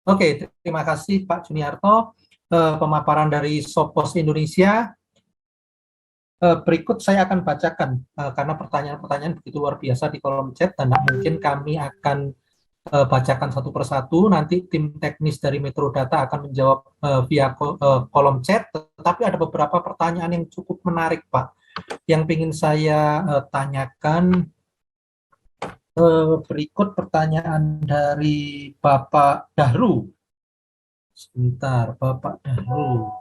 Oke, terima kasih Pak Juniarto. Pemaparan dari Sopos Indonesia. Berikut saya akan bacakan karena pertanyaan-pertanyaan begitu luar biasa di kolom chat dan mungkin kami akan bacakan satu persatu. Nanti tim teknis dari Metrodata akan menjawab via kolom chat. Tetapi ada beberapa pertanyaan yang cukup menarik, Pak, yang ingin saya tanyakan. Berikut pertanyaan dari Bapak Dahru. Sebentar, Bapak Dahru.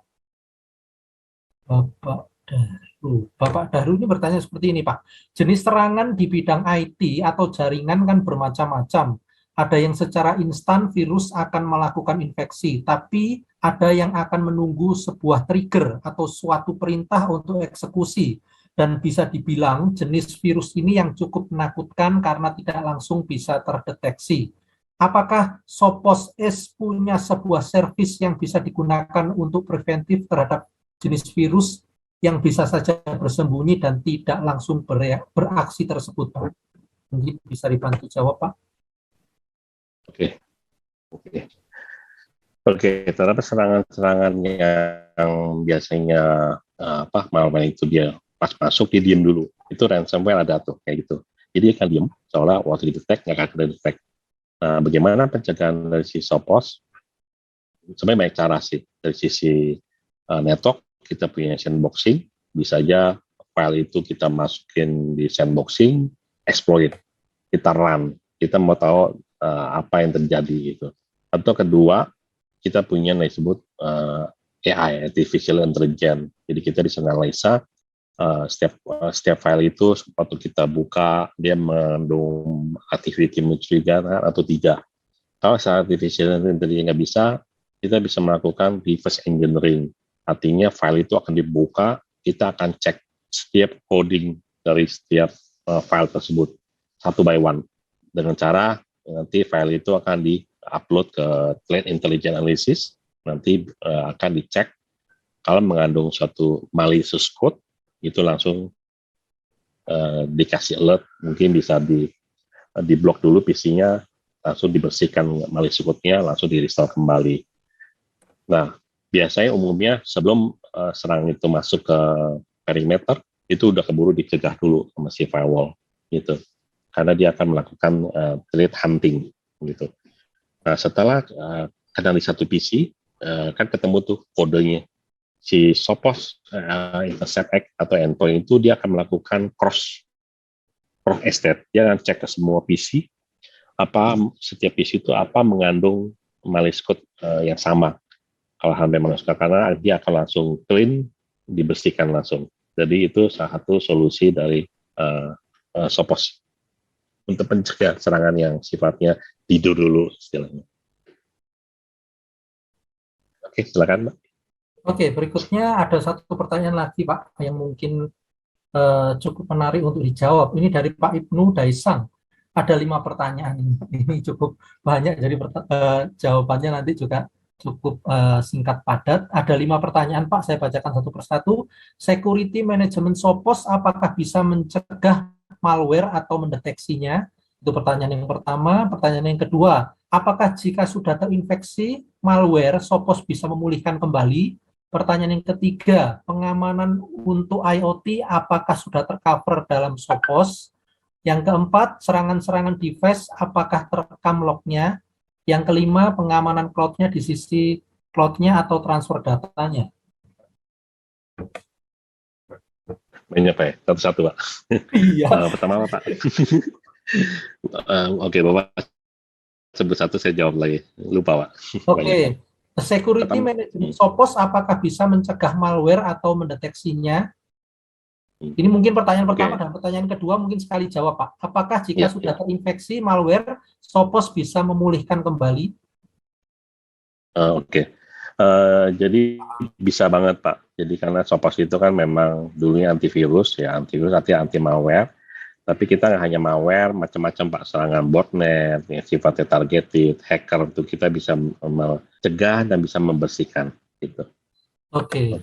Bapak Dahru ini bertanya seperti ini, Pak. Jenis serangan di bidang IT atau jaringan kan bermacam-macam. Ada yang secara instan virus akan melakukan infeksi, tapi ada yang akan menunggu sebuah trigger atau suatu perintah untuk eksekusi. Dan bisa dibilang jenis virus ini yang cukup menakutkan karena tidak langsung bisa terdeteksi. Apakah Sopos S punya sebuah service yang bisa digunakan untuk preventif terhadap jenis virus yang bisa saja bersembunyi dan tidak langsung beraksi tersebut, Pak? Mungkin bisa dibantu jawab, Pak. Oke, terhadap serangan-serangan yang biasanya malware itu dia pas masuk dia diem dulu. Itu ransomware ada tuh kayak gitu. Jadi dia akan diem, seolah waktu di-detect nggak akan di-detect. Nah, bagaimana pencegahan dari si Sopos? Sebenarnya banyak cara sih. Dari sisi network, kita punya sandboxing, bisa aja file itu kita masukin di sandboxing, exploit, kita run, kita mau tahu apa yang terjadi gitu. Atau kedua, kita punya yang disebut AI, artificial intelligence. Jadi kita bisa analisa setiap file itu waktu kita buka dia mengandung activity mencurigakan atau tidak. Kalau saat artificial intelligence nggak bisa, kita bisa melakukan reverse engineering. Artinya file itu akan dibuka, kita akan cek setiap coding dari setiap file tersebut satu by one. Dengan cara nanti file itu akan di-upload ke Threat Intelligence Analysis, nanti akan dicek kalau mengandung suatu malicious code, itu langsung dikasih alert, mungkin bisa di block dulu PC-nya, langsung dibersihkan malicious code-nya, langsung di-restore kembali. Nah, biasanya umumnya sebelum serangan itu masuk ke perimeter, itu udah keburu dicegah dulu sama si firewall, gitu. Karena dia akan melakukan threat hunting, gitu. Nah, setelah kena di satu PC, kan ketemu tuh kodenya. Si Sopos intercept atau endpoint itu dia akan melakukan cross estate. Dia akan cek ke semua PC, setiap PC itu apa mengandung malicious code yang sama. Kalau memang suka, karena dia akan langsung clean, dibersihkan langsung. Jadi itu salah satu solusi dari Sopos untuk mencegah serangan yang sifatnya tidur dulu istilahnya. Oke, silakan, Mbak. Oke, berikutnya ada satu pertanyaan lagi, Pak, yang mungkin cukup menarik untuk dijawab. Ini dari Pak Ibnu Daisang. Ada 5 pertanyaan ini. Ini cukup banyak, jadi jawabannya nanti juga cukup singkat padat. Ada 5 pertanyaan, Pak. Saya bacakan satu persatu. Security Management Sopos, apakah bisa mencegah malware atau mendeteksinya? Itu pertanyaan yang pertama. Pertanyaan yang kedua, apakah jika sudah terinfeksi malware, Sopos bisa memulihkan kembali? Pertanyaan yang ketiga, pengamanan untuk IoT apakah sudah tercover dalam Sopos? Yang keempat, serangan-serangan device apakah terekam lognya? Yang kelima, pengamanan cloud-nya di sisi cloud-nya atau transfer datanya. Banyak, Pak. Satu-satu, Pak. Iya. Pertama, Pak. Oke, Bapak sebut satu, saya jawab lagi. Lupa, Pak. Oke. Security Management Sopos apakah bisa mencegah malware atau mendeteksinya? Ini mungkin pertanyaan pertama dan pertanyaan kedua mungkin sekali jawab, Pak. Apakah jika sudah terinfeksi malware, Sopos bisa memulihkan kembali? Jadi bisa banget, Pak. Jadi karena Sopos itu kan memang dulunya antivirus, ya antivirus artinya anti malware. Tapi kita nggak hanya malware, macam-macam, Pak, serangan botnet, yang sifatnya targeted, hacker, itu kita bisa mencegah dan bisa membersihkan. Gitu. Oke,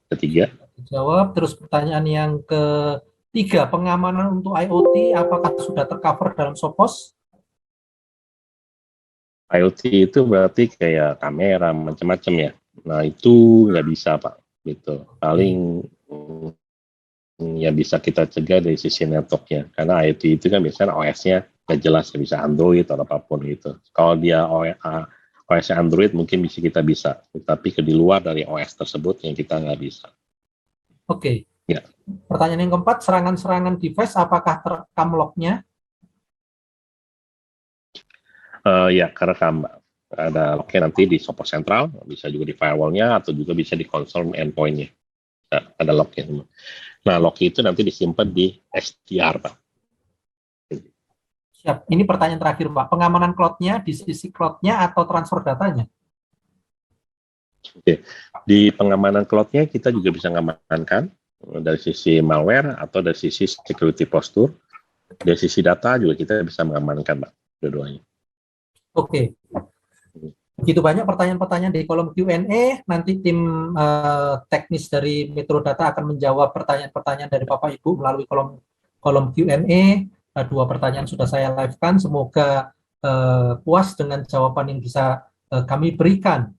ketiga. Jawab. Terus pertanyaan yang ketiga, pengamanan untuk IoT apakah sudah tercover dalam Sopos? IoT itu berarti kayak kamera macam-macam ya. Nah itu nggak bisa Pak, gitu. Paling yang bisa kita cegah dari sisi networknya. Karena IoT itu kan biasanya OS-nya nggak jelas, bisa Android atau apapun gitu. Kalau dia OS Android mungkin kita bisa, tapi di luar dari OS tersebut yang kita nggak bisa. Oke. Ya. Pertanyaan yang keempat, serangan-serangan device apakah terekam lognya? Ya, kerekam. Ada lognya nanti di Sophos Central, bisa juga di firewall-nya, atau juga bisa di konsol endpoint-nya. Nah, ada lognya. Nah, log itu nanti disimpan di SDR, Pak. Siap. Ini pertanyaan terakhir, Pak. Pengamanan cloud-nya di sisi cloud-nya atau transfer datanya? Oke. Di pengamanan cloud-nya kita juga bisa mengamankan dari sisi malware atau dari sisi security posture. Dari sisi data juga kita bisa mengamankan, Pak, dua-duanya. Oke. Begitu banyak pertanyaan-pertanyaan di kolom Q&A, nanti tim teknis dari Metro Data akan menjawab pertanyaan-pertanyaan dari Bapak Ibu melalui kolom Q&A. Dua pertanyaan sudah saya live-kan, semoga puas dengan jawaban yang bisa kami berikan.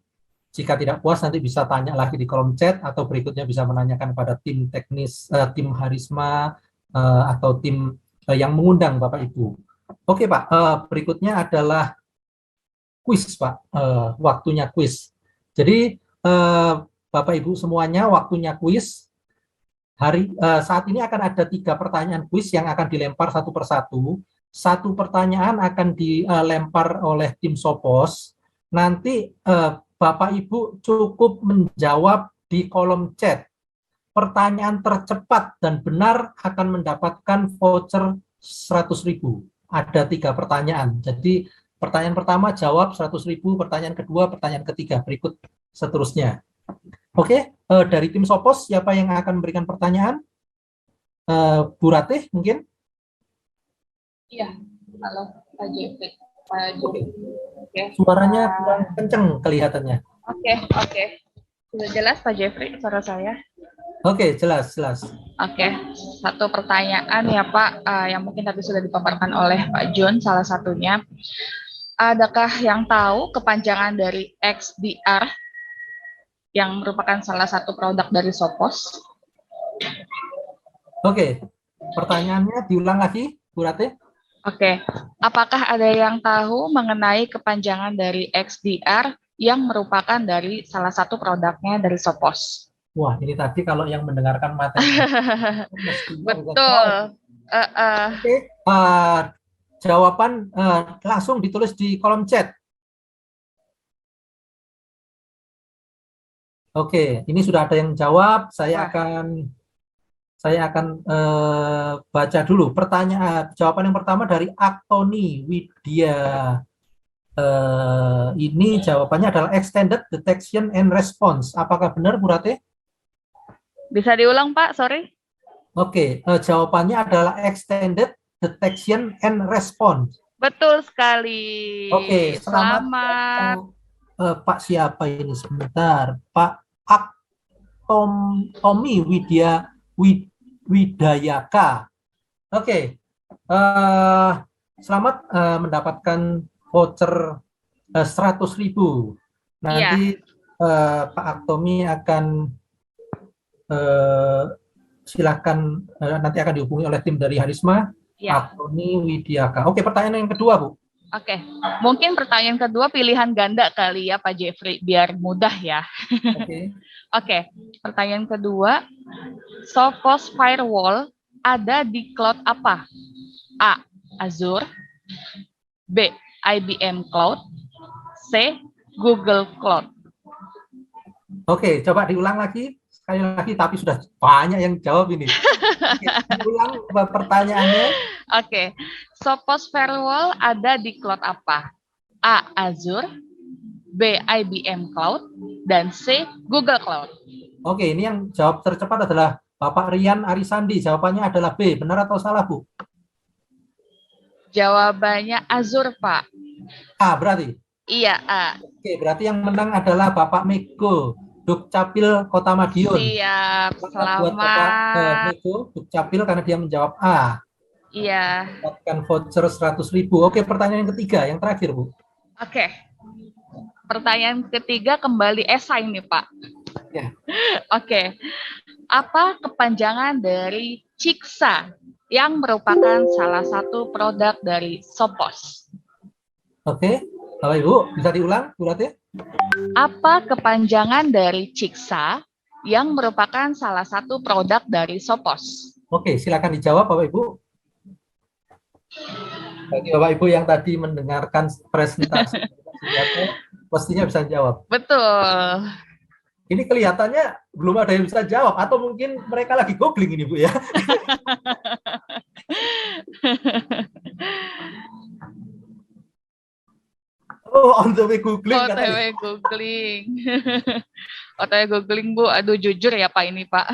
Jika tidak puas nanti bisa tanya lagi di kolom chat atau berikutnya bisa menanyakan pada tim teknis, tim Harisma atau tim yang mengundang Bapak Ibu. Oke Pak, berikutnya adalah kuis Pak, waktunya kuis. Jadi Bapak Ibu semuanya waktunya kuis. Saat ini akan ada 3 pertanyaan kuis yang akan dilempar satu persatu. Satu pertanyaan akan dilempar oleh tim Sophos. Nanti Bapak Ibu cukup menjawab di kolom chat. Pertanyaan tercepat dan benar akan mendapatkan voucher 100.000. Ada 3 pertanyaan. Jadi pertanyaan pertama jawab 100.000, pertanyaan kedua, pertanyaan ketiga, berikut seterusnya. Oke, dari tim Sophos siapa yang akan memberikan pertanyaan? Bu Ratih mungkin? Iya, halo Pak Jeffrey. Oke. Suaranya kurang kenceng kelihatannya. Oke. Sudah jelas Pak Jeffrey suara saya? Oke, jelas. Oke, satu pertanyaan ya Pak, yang mungkin tadi sudah dipaparkan oleh Pak John, salah satunya. Adakah yang tahu kepanjangan dari XDR yang merupakan salah satu produk dari Sophos? Oke, pertanyaannya diulang lagi, Bu Ratih. Oke, apakah ada yang tahu mengenai kepanjangan dari XDR yang merupakan dari salah satu produknya dari Sophos? Wah, ini tadi kalau yang mendengarkan materi. Betul. Oke, jawaban langsung ditulis di kolom chat. Oke, ini sudah ada yang jawab. Saya akan baca dulu pertanyaan. Jawaban yang pertama dari Aktoni Widya. Ini jawabannya adalah Extended Detection and Response. Apakah benar, Bu Ratih? Bisa diulang, Pak? Sorry. Oke, jawabannya adalah Extended Detection and Response. Betul sekali. Oke, selamat. Pak siapa ini sebentar? Pak Tommy Widayaka. Oke, selamat mendapatkan voucher 100.000. Nanti Pak Aktomi akan silakan nanti akan dihubungi oleh tim dari Harisma. Aktomi Widyaka. Oke, pertanyaan yang kedua, Bu. Oke, mungkin pertanyaan kedua pilihan ganda kali ya Pak Jeffrey, biar mudah ya. Oke, pertanyaan kedua, Sophos Firewall ada di cloud apa? A. Azure, B. IBM Cloud, C. Google Cloud. Oke, coba diulang lagi, sekali lagi, tapi sudah banyak yang jawab ini. Ulang pertanyaannya. Oke, Sophos Firewall ada di cloud apa? A. Azure, B. IBM Cloud, dan C. Google Cloud. Oke, ini yang jawab tercepat adalah Bapak Rian Arisandi. Jawabannya adalah B. Benar atau salah, Bu? Jawabannya Azure, Pak. A berarti? Iya, A. Oke, berarti yang menang adalah Bapak Mego, Dukcapil Kota Madiun. Siap, selamat. Buat Bapak Mego, Dukcapil karena dia menjawab A. Iya. Dapatkan voucher 100.000. Oke, pertanyaan yang ketiga, yang terakhir, Bu. Oke. Pertanyaan ketiga kembali esai nih, Pak. Ya. Oke. Apa kepanjangan dari Ciksa yang merupakan salah satu produk dari Sopos? Oke, Bapak Ibu bisa diulang suratnya? Apa kepanjangan dari Ciksa yang merupakan salah satu produk dari Sopos? Oke, silakan dijawab Bapak Ibu. Bagi Bapak Ibu yang tadi mendengarkan presentasi pastinya bisa jawab. Betul. Ini kelihatannya belum ada yang bisa jawab, atau mungkin mereka lagi googling ini Bu ya. Oh, on the way googling. OTW googling. OTW googling Bu, aduh jujur ya Pak ini Pak.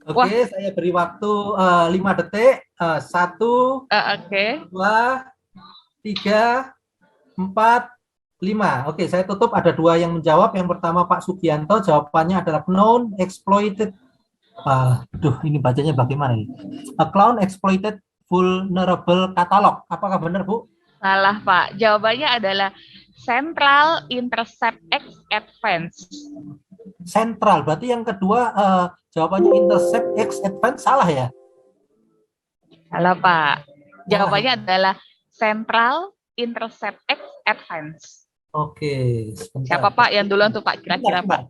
Oke, wah. Saya beri waktu 5 detik. 1, 2, 3, 4, 5. Oke, saya tutup. Ada 2 yang menjawab. Yang pertama Pak Sugianto, jawabannya adalah known exploited. Ini bacanya bagaimana ini? A clown exploited vulnerable catalog. Apakah benar Bu? Salah Pak. Jawabannya adalah Central Intercept X Advance. Central, berarti yang kedua jawabannya Intercept X Advance salah ya? Salah Pak. Jawabannya adalah Central Intercept X Advance. Oke. Siapa Pak yang duluan tuh Pak kira-kira Pak?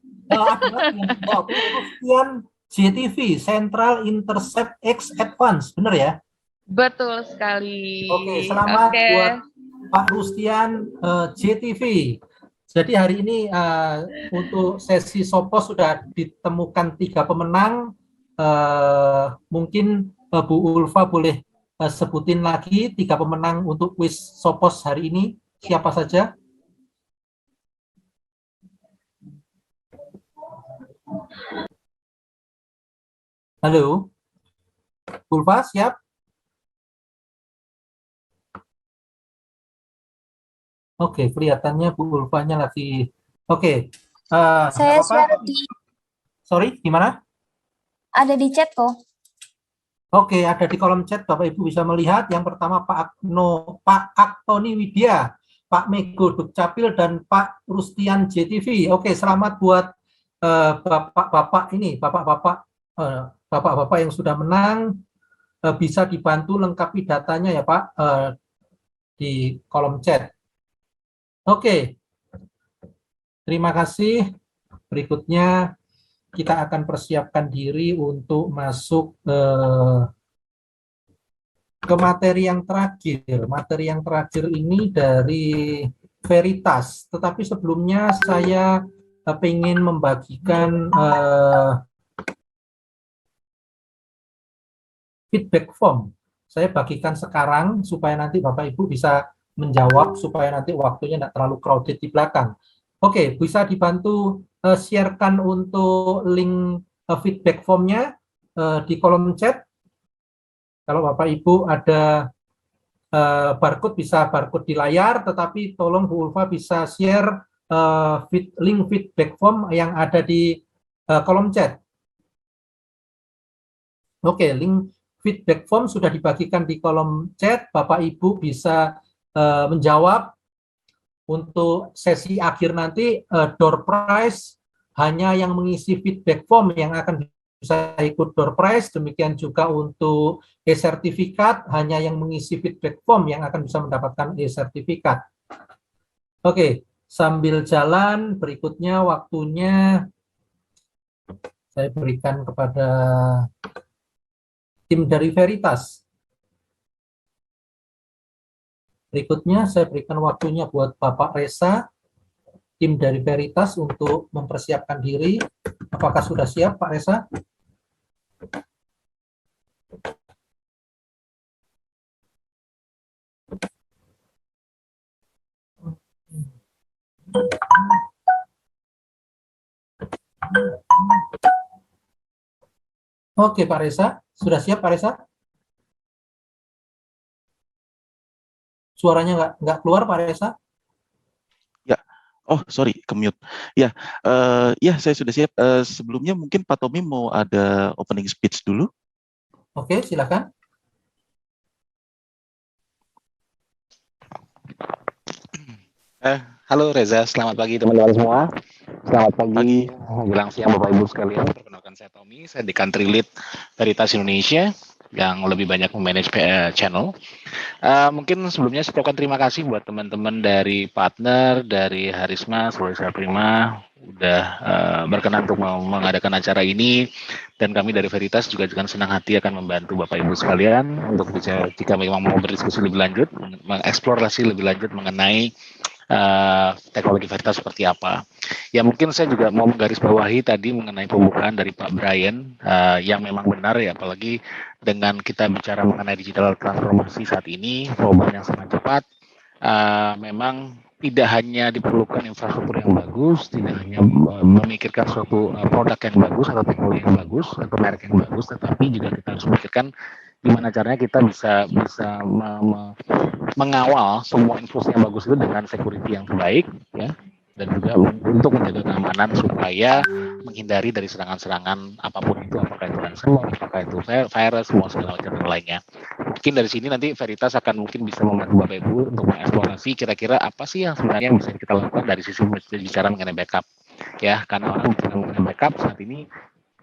Rustian JTV, Central Intercept X Advance, benar ya? Betul sekali. Oke, selamat buat Pak Rustian JTV. Jadi hari ini untuk sesi Sopos sudah ditemukan 3 pemenang. Mungkin Bu Ulfa boleh sebutin lagi 3 pemenang untuk kuis Sopos hari ini. Siapa saja? Halo? Bu Ulfa, siap? Oke, kelihatannya Bu Ulfanya lagi. Oke. Saya suara di. Sorry, gimana? Ada di chat kok. Oke, ada di kolom chat. Bapak Ibu bisa melihat. Yang pertama Pak Aktoni Widya, Pak Mego Dukcapil, dan Pak Rustian JTV. Oke, selamat buat bapak-bapak ini, bapak-bapak yang sudah menang. Bisa dibantu lengkapi datanya ya Pak di kolom chat. Oke, terima kasih. Berikutnya kita akan persiapkan diri untuk masuk ke materi yang terakhir. Materi yang terakhir ini dari Veritas. Tetapi sebelumnya saya ingin membagikan feedback form. Saya bagikan sekarang supaya nanti Bapak Ibu bisa menjawab, supaya nanti waktunya tidak terlalu crowded di belakang. Oke, bisa dibantu sharekan untuk link feedback formnya di kolom chat. Kalau Bapak Ibu ada barcode, bisa barcode di layar, tetapi tolong Bu Ulfa bisa share link feedback form yang ada di kolom chat. Oke, link feedback form sudah dibagikan di kolom chat. Bapak Ibu bisa menjawab. Untuk sesi akhir nanti door prize hanya yang mengisi feedback form yang akan bisa ikut door prize. Demikian juga untuk e-sertifikat hanya yang mengisi feedback form yang akan bisa mendapatkan e-sertifikat. Oke, sambil jalan berikutnya waktunya saya berikan kepada tim dari Veritas. Berikutnya saya berikan waktunya buat Bapak Reza, tim dari Veritas untuk mempersiapkan diri. Apakah sudah siap Pak Reza? Oke Pak Reza, sudah siap Pak Reza? Suaranya nggak keluar Pak Reza? Ya, oh sorry, ke-mute. Ya, ya saya sudah siap. Sebelumnya mungkin Pak Tommy mau ada opening speech dulu. Oke, silakan. Halo Reza, selamat pagi teman-teman semua. Selamat pagi, menjelang siang Bapak Ibu sekalian. Perkenalkan saya Tommy, saya di Country Lead Veritas Indonesia yang lebih banyak memanage channel. Mungkin sebelumnya saya ucapkan terima kasih buat teman-teman dari partner, dari Harisma, Sulawesi Prima, udah berkenan untuk mengadakan acara ini. Dan kami dari Veritas juga dengan senang hati akan membantu Bapak Ibu sekalian untuk bisa, jika memang mau berdiskusi lebih lanjut, mengeksplorasi lebih lanjut mengenai teknologi Veritas seperti apa. Ya mungkin saya juga mau menggarisbawahi tadi mengenai pembukaan dari Pak Brian yang memang benar ya, apalagi dengan kita bicara mengenai digital transformasi saat ini, perubahan yang sangat cepat, memang tidak hanya diperlukan infrastruktur yang bagus, tidak hanya memikirkan suatu produk yang bagus atau teknologi yang bagus atau merek yang bagus, tetapi juga kita harus memikirkan gimana caranya kita bisa mengawal semua info yang bagus itu dengan security yang terbaik, ya, dan juga untuk menjaga keamanan supaya menghindari dari serangan-serangan apapun itu, apakah itu ransomware, apakah itu virus, semua segala macam lainnya. Mungkin dari sini nanti Veritas akan mungkin bisa membantu Bapak Ibu untuk mengeksplorasi kira-kira apa sih yang sebenarnya bisa kita lakukan dari sisi bicara mengenai backup, ya, karena orang bicara mengenai backup saat ini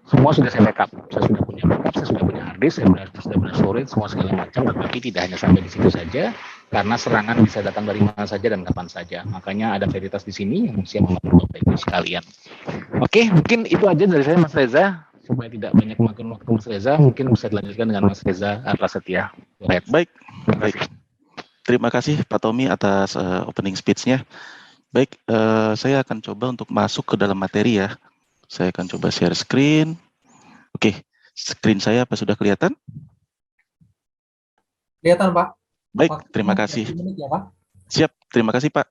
semua sudah saya backup, saya sudah punya backup, saya sudah punya hard disk, saya sudah punya storage, semua segala macam, tetapi tidak hanya sampai di situ saja, karena serangan bisa datang dari mana saja dan kapan saja. Makanya ada Veritas di sini yang siap membantu Bapak Ibu sekalian. Oke, mungkin itu aja dari saya Mas Reza, supaya tidak banyak memakan waktu Mas Reza, mungkin bisa dilanjutkan dengan Mas Reza Prasetya. Baik. Terima kasih Pak Tommy atas opening speech-nya. Baik, saya akan coba untuk masuk ke dalam materi ya. Saya akan coba share screen. Oke, screen saya apa sudah kelihatan? Kelihatan, Pak. Baik, terima kasih. Ya, Pak. Siap, terima kasih Pak.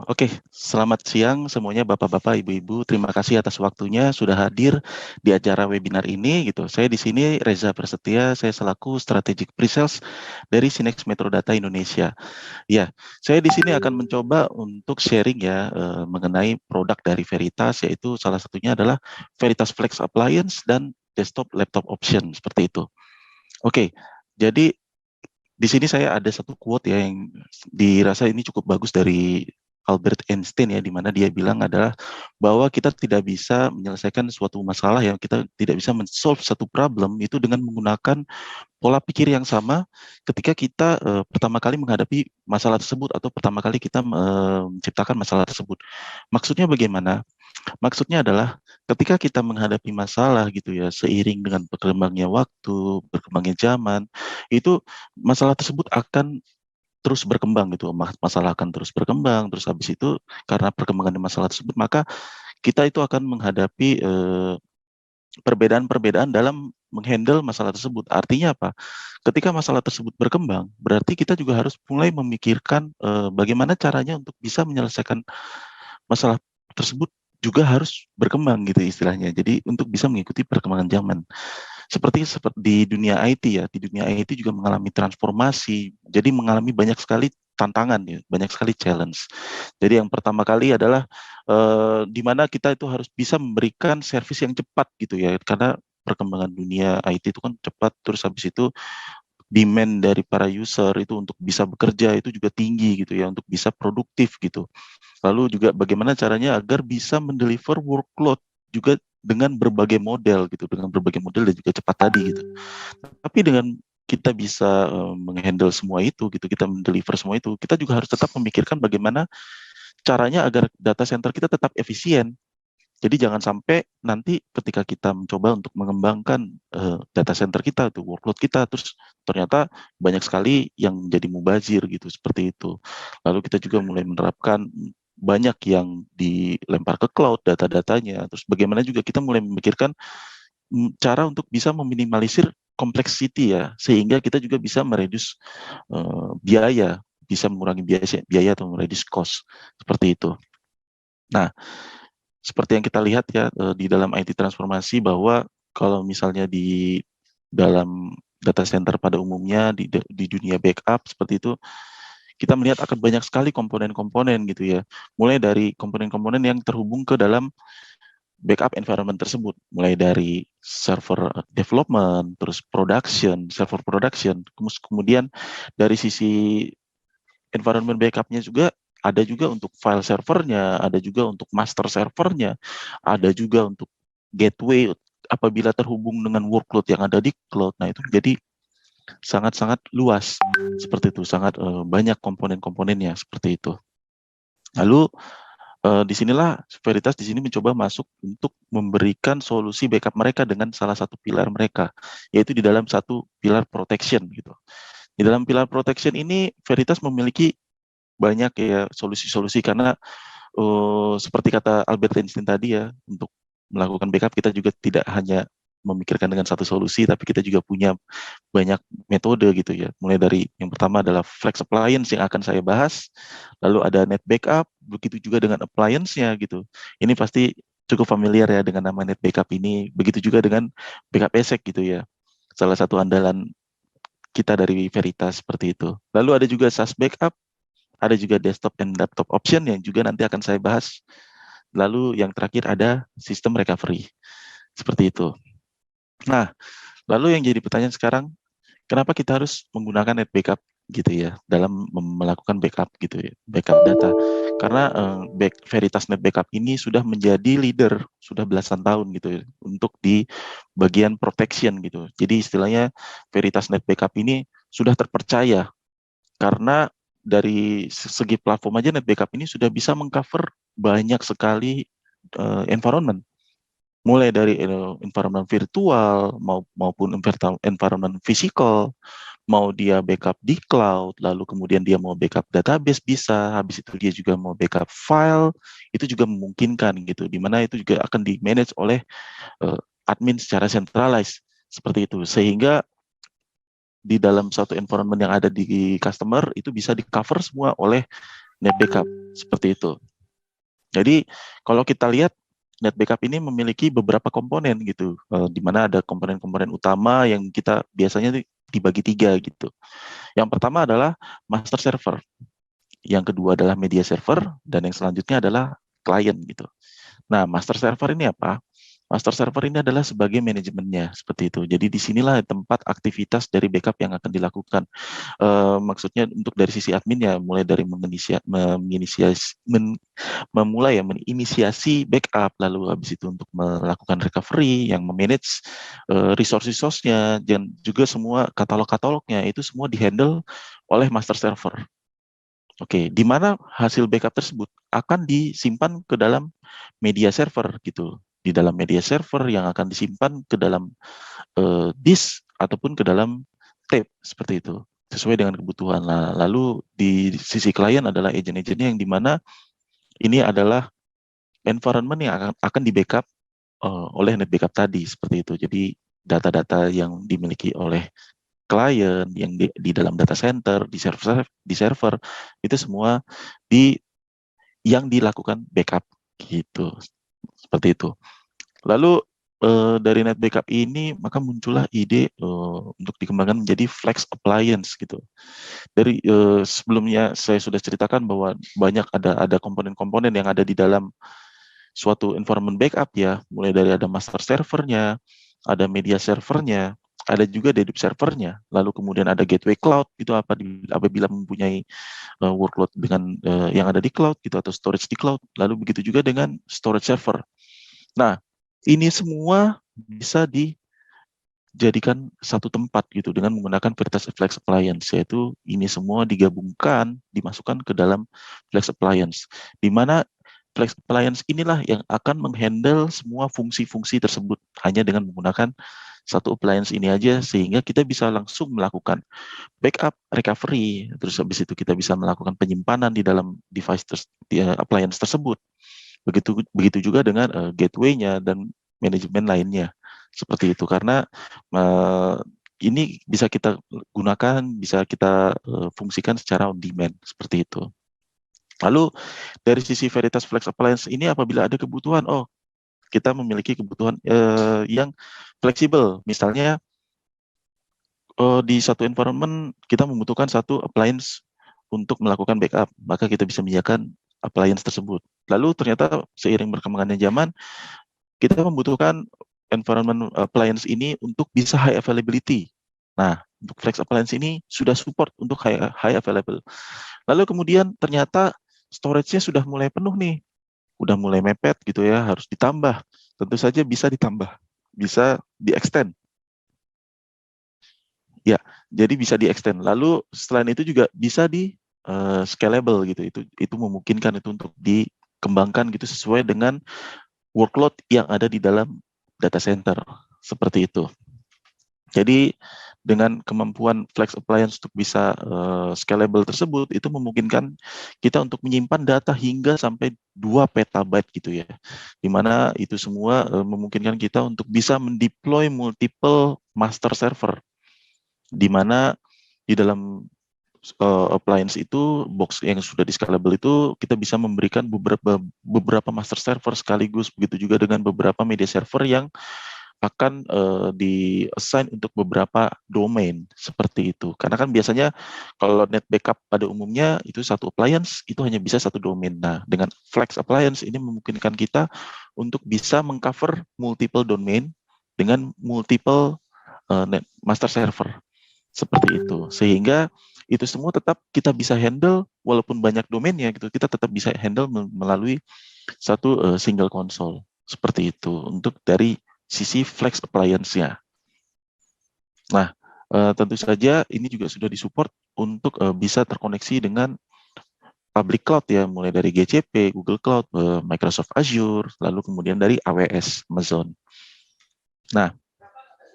Oke, selamat siang semuanya Bapak-bapak, Ibu-ibu. Terima kasih atas waktunya sudah hadir di acara webinar ini gitu. Saya di sini Reza Prasetya, saya selaku Strategic Pre-Sales dari Sinex Metro Data Indonesia. Ya, saya di sini akan mencoba untuk sharing ya mengenai produk dari Veritas, yaitu salah satunya adalah Veritas Flex Appliance dan Desktop Laptop Option seperti itu. Oke, jadi di sini saya ada satu quote ya yang dirasa ini cukup bagus dari Albert Einstein ya, di mana dia bilang adalah bahwa kita tidak bisa menyelesaikan suatu masalah, yang kita tidak bisa men-solve satu problem itu dengan menggunakan pola pikir yang sama ketika kita pertama kali menghadapi masalah tersebut atau pertama kali kita menciptakan masalah tersebut. Maksudnya bagaimana? Maksudnya adalah ketika kita menghadapi masalah gitu ya, seiring dengan berkembangnya waktu, berkembangnya zaman, itu masalah tersebut akan terus berkembang gitu, masalah akan terus berkembang, terus habis itu karena perkembangan masalah tersebut, maka kita itu akan menghadapi perbedaan-perbedaan dalam menghandle masalah tersebut. Artinya apa? Ketika masalah tersebut berkembang, berarti kita juga harus mulai memikirkan bagaimana caranya untuk bisa menyelesaikan masalah tersebut juga harus berkembang gitu istilahnya. Jadi untuk bisa mengikuti perkembangan zaman. Seperti di dunia IT ya, di dunia IT juga mengalami transformasi. Jadi mengalami banyak sekali tantangan ya, banyak sekali challenge. Jadi yang pertama kali adalah di mana kita itu harus bisa memberikan servis yang cepat gitu ya, karena perkembangan dunia IT itu kan cepat, terus habis itu demand dari para user itu untuk bisa bekerja itu juga tinggi gitu ya, untuk bisa produktif gitu. Lalu juga bagaimana caranya agar bisa mendeliver workload juga dengan berbagai model gitu, dengan berbagai model dan juga cepat tadi gitu. Tapi dengan kita bisa menghandle semua itu gitu, kita mendeliver semua itu, kita juga harus tetap memikirkan bagaimana caranya agar data center kita tetap efisien. Jadi jangan sampai nanti ketika kita mencoba untuk mengembangkan data center kita, itu workload kita, terus ternyata banyak sekali yang jadi mubazir gitu, seperti itu. Lalu kita juga mulai menerapkan banyak yang dilempar ke cloud data-datanya, terus bagaimana juga kita mulai memikirkan cara untuk bisa meminimalisir complexity ya, sehingga kita juga bisa mereduce biaya, bisa mengurangi biaya atau mereduce cost, seperti itu. Nah, seperti yang kita lihat ya di dalam IT transformasi, bahwa kalau misalnya di dalam data center pada umumnya di dunia backup seperti itu, kita melihat akan banyak sekali komponen-komponen gitu ya. Mulai dari komponen-komponen yang terhubung ke dalam backup environment tersebut, mulai dari server development, terus production, server production, kemudian dari sisi environment backup-nya juga Ada juga untuk file servernya, ada juga untuk master servernya, ada juga untuk gateway apabila terhubung dengan workload yang ada di cloud. Nah, itu jadi sangat-sangat luas seperti itu, sangat banyak komponen-komponennya seperti itu. Lalu disinilah Veritas di sini mencoba masuk untuk memberikan solusi backup mereka dengan salah satu pilar mereka, yaitu di dalam satu pilar protection gitu. Di dalam pilar protection ini Veritas memiliki banyak ya solusi-solusi karena seperti kata Albert Einstein tadi ya, untuk melakukan backup kita juga tidak hanya memikirkan dengan satu solusi, tapi kita juga punya banyak metode gitu ya. Mulai dari yang pertama adalah flex appliance yang akan saya bahas, lalu ada net backup, begitu juga dengan appliance-nya gitu. Ini pasti cukup familiar ya dengan nama net backup ini, begitu juga dengan backup ESEC gitu ya. Salah satu andalan kita dari Veritas seperti itu. Lalu ada juga SaaS backup, ada juga desktop and laptop option yang juga nanti akan saya bahas. Lalu yang terakhir ada sistem recovery. Seperti itu. Nah, lalu yang jadi pertanyaan sekarang, kenapa kita harus menggunakan net backup gitu ya dalam melakukan backup gitu ya, backup data? Karena Veritas Net Backup ini sudah menjadi leader sudah belasan tahun gitu ya, untuk di bagian protection gitu. Jadi istilahnya Veritas Net Backup ini sudah terpercaya karena dari segi platform aja Net Backup ini sudah bisa mengcover banyak sekali environment. Mulai dari environment virtual maupun environment physical, mau dia backup di cloud, lalu kemudian dia mau backup database bisa, habis itu dia juga mau backup file, itu juga memungkinkan gitu, di mana itu juga akan di-manage oleh admin secara centralized, seperti itu. Sehingga di dalam satu environment yang ada di customer, itu bisa di-cover semua oleh net backup, seperti itu. Jadi kalau kita lihat net backup ini memiliki beberapa komponen gitu, di mana ada komponen-komponen utama yang kita biasanya dibagi 3 gitu. Yang pertama adalah master server, yang kedua adalah media server, dan yang selanjutnya adalah client gitu. Nah, master server ini apa? Master server ini adalah sebagai manajemennya, seperti itu. Jadi disinilah tempat aktivitas dari backup yang akan dilakukan. Maksudnya untuk dari sisi admin ya, mulai dari menginisiasi backup, lalu habis itu untuk melakukan recovery, yang memanage resource-nya, dan juga semua katalog-katalognya, itu semua dihandle oleh master server. Oke, di mana hasil backup tersebut akan disimpan ke dalam media server gitu. Di dalam media server yang akan disimpan ke dalam disk ataupun ke dalam tape, seperti itu, sesuai dengan kebutuhan. Nah, lalu di sisi klien adalah agent-agentnya yang dimana ini adalah environment yang akan di backup oleh net backup tadi, seperti itu. Jadi data-data yang dimiliki oleh klien yang di dalam data center, di server itu semua yang dilakukan backup gitu, seperti itu. Lalu dari net backup ini maka muncullah ide untuk dikembangkan menjadi flex appliance gitu. Dari sebelumnya saya sudah ceritakan bahwa banyak ada komponen-komponen yang ada di dalam suatu environment backup ya, mulai dari ada master servernya, ada media servernya, ada juga deduped servernya, lalu kemudian ada gateway cloud itu apabila mempunyai workload dengan yang ada di cloud gitu, atau storage di cloud, lalu begitu juga dengan storage server. Nah, ini semua bisa dijadikan satu tempat gitu dengan menggunakan Veritas Flex Appliance, yaitu ini semua digabungkan, dimasukkan ke dalam Flex Appliance, di mana Flex Appliance inilah yang akan menghandle semua fungsi-fungsi tersebut hanya dengan menggunakan satu appliance ini aja, sehingga kita bisa langsung melakukan backup, recovery, terus habis itu kita bisa melakukan penyimpanan di dalam device appliance tersebut. Begitu juga dengan gateway-nya dan manajemen lainnya, seperti itu. Karena ini bisa kita gunakan, bisa kita fungsikan secara on demand, seperti itu. Lalu dari sisi Veritas Flex Appliance ini apabila ada kebutuhan, kita memiliki kebutuhan yang fleksibel. Misalnya di satu environment kita membutuhkan satu appliance untuk melakukan backup, maka kita bisa menyediakan appliance tersebut. Lalu ternyata seiring berkembangnya zaman, kita membutuhkan environment appliance ini untuk bisa high availability. Nah, untuk Flex Appliance ini sudah support untuk high available. Lalu kemudian ternyata storage-nya sudah mulai penuh nih, udah mulai mepet gitu ya, harus ditambah. Tentu saja bisa ditambah, bisa di-extend. Ya, jadi bisa di-extend. Lalu selain itu juga bisa di scalable gitu. Itu memungkinkan itu untuk dikembangkan gitu sesuai dengan workload yang ada di dalam data center. Seperti itu. Jadi dengan kemampuan Flex Appliance untuk bisa scalable tersebut, itu memungkinkan kita untuk menyimpan data hingga sampai 2 petabyte gitu ya. Dimana itu semua memungkinkan kita untuk bisa mendeploy multiple master server. Dimana di dalam appliance itu, box yang sudah di scalable itu, kita bisa memberikan beberapa master server sekaligus, begitu juga dengan beberapa media server yang akan di-assign untuk beberapa domain seperti itu. Karena kan biasanya kalau net backup pada umumnya itu satu appliance itu hanya bisa satu domain. Nah, dengan Flex Appliance ini memungkinkan kita untuk bisa mengcover multiple domain dengan multiple net master server seperti itu. Sehingga itu semua tetap kita bisa handle walaupun banyak domainnya gitu. Kita tetap bisa handle melalui satu single console seperti itu untuk dari sisi Flex Appliance-nya. Nah, tentu saja ini juga sudah disupport untuk bisa terkoneksi dengan public cloud ya, mulai dari GCP, Google Cloud, Microsoft Azure, lalu kemudian dari AWS, Amazon. Nah,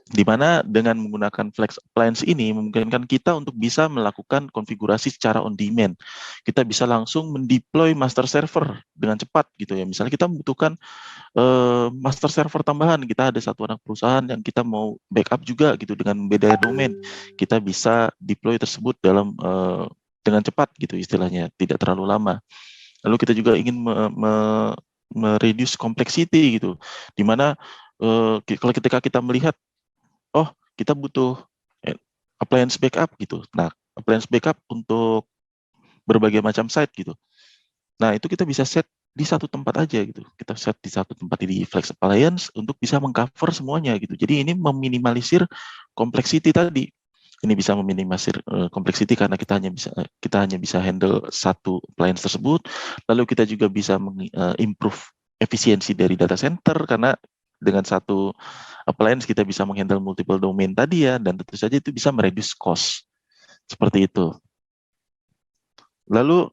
di mana dengan menggunakan Flex Appliance ini memungkinkan kita untuk bisa melakukan konfigurasi secara on demand. Kita bisa langsung mendeploy master server dengan cepat gitu ya. Misalnya kita membutuhkan master server tambahan, kita ada satu anak perusahaan yang kita mau backup juga gitu dengan beda domain, kita bisa deploy tersebut dalam dengan cepat gitu istilahnya, tidak terlalu lama. Lalu kita juga ingin mereduce complexity gitu, dimana kalau ketika kita melihat oh kita butuh appliance backup gitu, nah appliance backup untuk berbagai macam site gitu, nah itu kita bisa set di satu tempat aja gitu. Kita set di satu tempat di Flex Appliance untuk bisa mengcover semuanya gitu. Jadi ini meminimalisir complexity tadi. Ini bisa meminimalisir complexity karena kita hanya bisa handle satu appliance tersebut. Lalu kita juga bisa improve efisiensi dari data center karena dengan satu appliance kita bisa menghandle multiple domain tadi ya, dan tentu saja itu bisa mereduce cost. Seperti itu. Lalu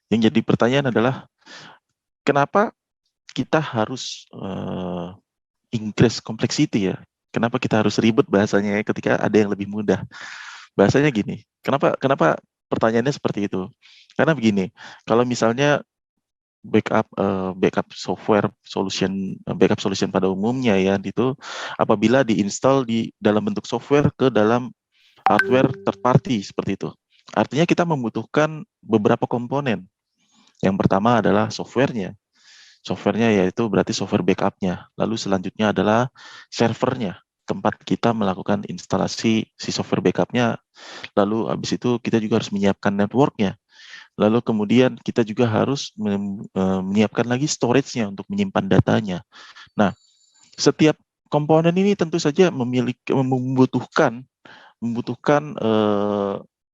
yang jadi pertanyaan adalah kenapa kita harus increase complexity ya? Kenapa kita harus ribet bahasanya ya ketika ada yang lebih mudah? Bahasanya gini, kenapa pertanyaannya seperti itu? Karena begini, kalau misalnya backup software solution, backup solution pada umumnya ya, itu apabila diinstal di dalam bentuk software ke dalam hardware third party seperti itu. Artinya kita membutuhkan beberapa komponen. Yang pertama adalah softwarenya. Softwarenya yaitu berarti software backup-nya. Lalu selanjutnya adalah servernya, tempat kita melakukan instalasi si software backup-nya. Lalu habis itu kita juga harus menyiapkan network-nya. Lalu kemudian kita juga harus menyiapkan lagi storage-nya untuk menyimpan datanya. Nah, setiap komponen ini tentu saja membutuhkan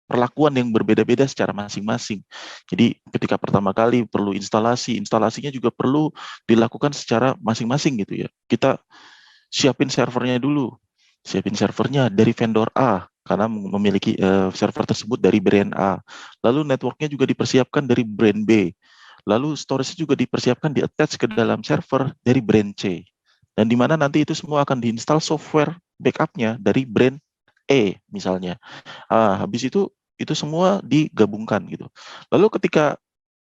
perlakuan yang berbeda-beda secara masing-masing. Jadi ketika pertama kali perlu instalasinya juga perlu dilakukan secara masing-masing gitu ya. Kita siapin servernya dulu. Siapin servernya dari vendor A karena memiliki server tersebut dari brand A. Lalu networknya juga dipersiapkan dari brand B. Lalu storage juga dipersiapkan di-attach ke dalam server dari brand C. Dan di mana nanti itu semua akan diinstal software backup-nya dari brand E misalnya. Habis itu semua digabungkan gitu. Lalu ketika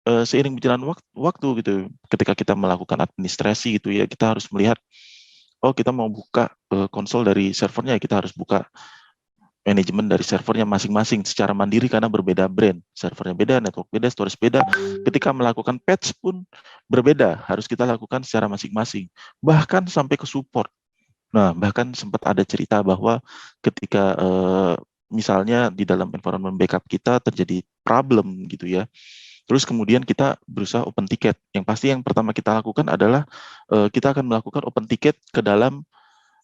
seiring berjalan waktu gitu, ketika kita melakukan administrasi gitu ya, kita harus melihat, oh kita mau buka konsol dari servernya, kita harus buka manajemen dari servernya masing-masing secara mandiri karena berbeda brand, servernya beda, network beda, storage beda. Ketika melakukan patch pun berbeda, harus kita lakukan secara masing-masing, bahkan sampai ke support. Nah, bahkan sempat ada cerita bahwa ketika misalnya di dalam environment backup kita terjadi problem gitu ya, terus kemudian kita berusaha open ticket. Yang pasti yang pertama kita lakukan adalah kita akan melakukan open ticket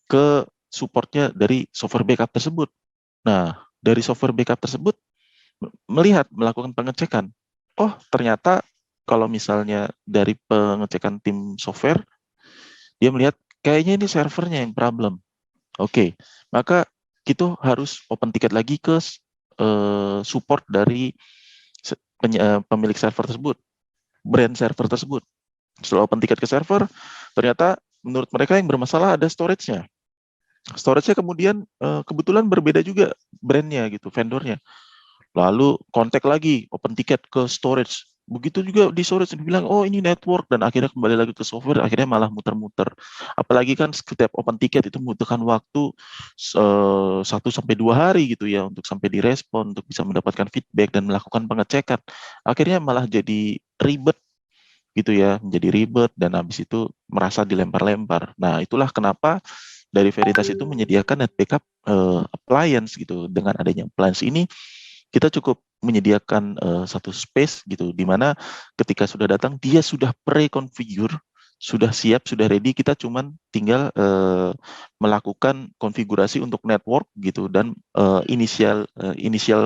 ke supportnya dari software backup tersebut. Nah, dari software backup tersebut melakukan pengecekan. Oh, ternyata kalau misalnya dari pengecekan tim software, dia melihat kayaknya ini servernya yang problem. Oke, maka kita harus open ticket lagi ke support dari pemilik server tersebut, brand server tersebut. Setelah open ticket ke server, ternyata menurut mereka yang bermasalah ada storage-nya. Storage-nya kemudian kebetulan berbeda juga brandnya gitu, vendornya. Lalu kontak lagi, open ticket ke storage. Begitu juga di storage dibilang, oh ini network, dan akhirnya kembali lagi ke software, akhirnya malah muter-muter. Apalagi kan setiap open ticket itu membutuhkan waktu 1 sampai 2 hari gitu ya untuk sampai direspon, untuk bisa mendapatkan feedback dan melakukan pengecekan. Akhirnya malah jadi ribet gitu ya, menjadi ribet dan habis itu merasa dilempar-lempar. Nah, itulah kenapa dari Veritas itu menyediakan net backup appliance gitu. Dengan adanya appliance ini kita cukup menyediakan satu space gitu, di mana ketika sudah datang dia sudah pre-configure, sudah siap, sudah ready, kita cuman tinggal melakukan konfigurasi untuk network gitu dan initial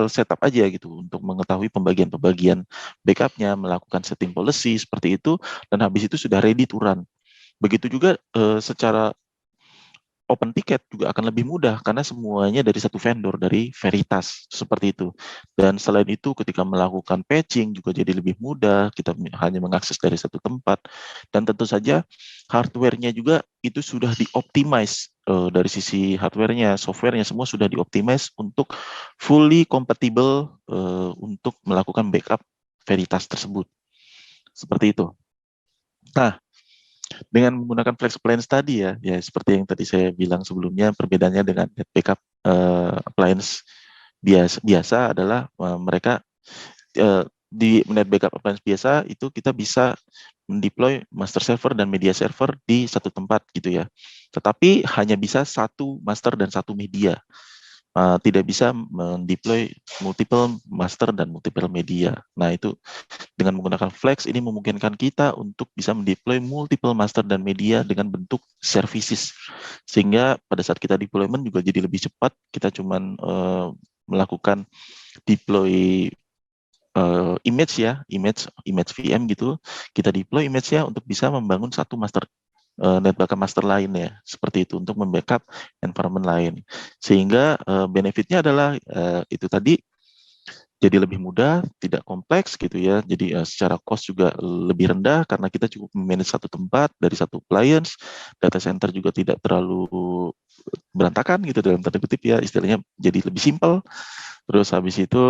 setup aja gitu untuk mengetahui pembagian-pembagian backupnya, melakukan setting policy seperti itu, dan habis itu sudah ready to run. Begitu juga secara open ticket juga akan lebih mudah karena semuanya dari satu vendor, dari Veritas, seperti itu. Dan selain itu ketika melakukan patching juga jadi lebih mudah, kita hanya mengakses dari satu tempat. Dan tentu saja hardware-nya juga itu sudah dioptimize dari sisi hardware-nya, software-nya semua sudah dioptimize untuk fully compatible untuk melakukan backup Veritas tersebut. Seperti itu. Nah, dengan menggunakan flex appliance tadi ya seperti yang tadi saya bilang sebelumnya, perbedaannya dengan net backup appliance biasa adalah mereka di net backup appliance biasa itu kita bisa mendeploy master server dan media server di satu tempat gitu ya. Tetapi hanya bisa satu master dan satu media. Tidak bisa mendeploy multiple master dan multiple media. Nah, itu dengan menggunakan Flex ini memungkinkan kita untuk bisa mendeploy multiple master dan media dengan bentuk services. Sehingga pada saat kita deployment juga jadi lebih cepat, kita cuman melakukan deploy image ya, image VM gitu. Kita deploy image-nya untuk bisa membangun satu master net backup master lain ya, seperti itu untuk membackup environment lain. Sehingga benefitnya adalah itu tadi, jadi lebih mudah, tidak kompleks gitu ya. Jadi secara cost juga lebih rendah karena kita cukup manage satu tempat dari satu appliance. Data center juga tidak terlalu berantakan gitu dalam tanda kutip ya, istilahnya jadi lebih simpel. Terus habis itu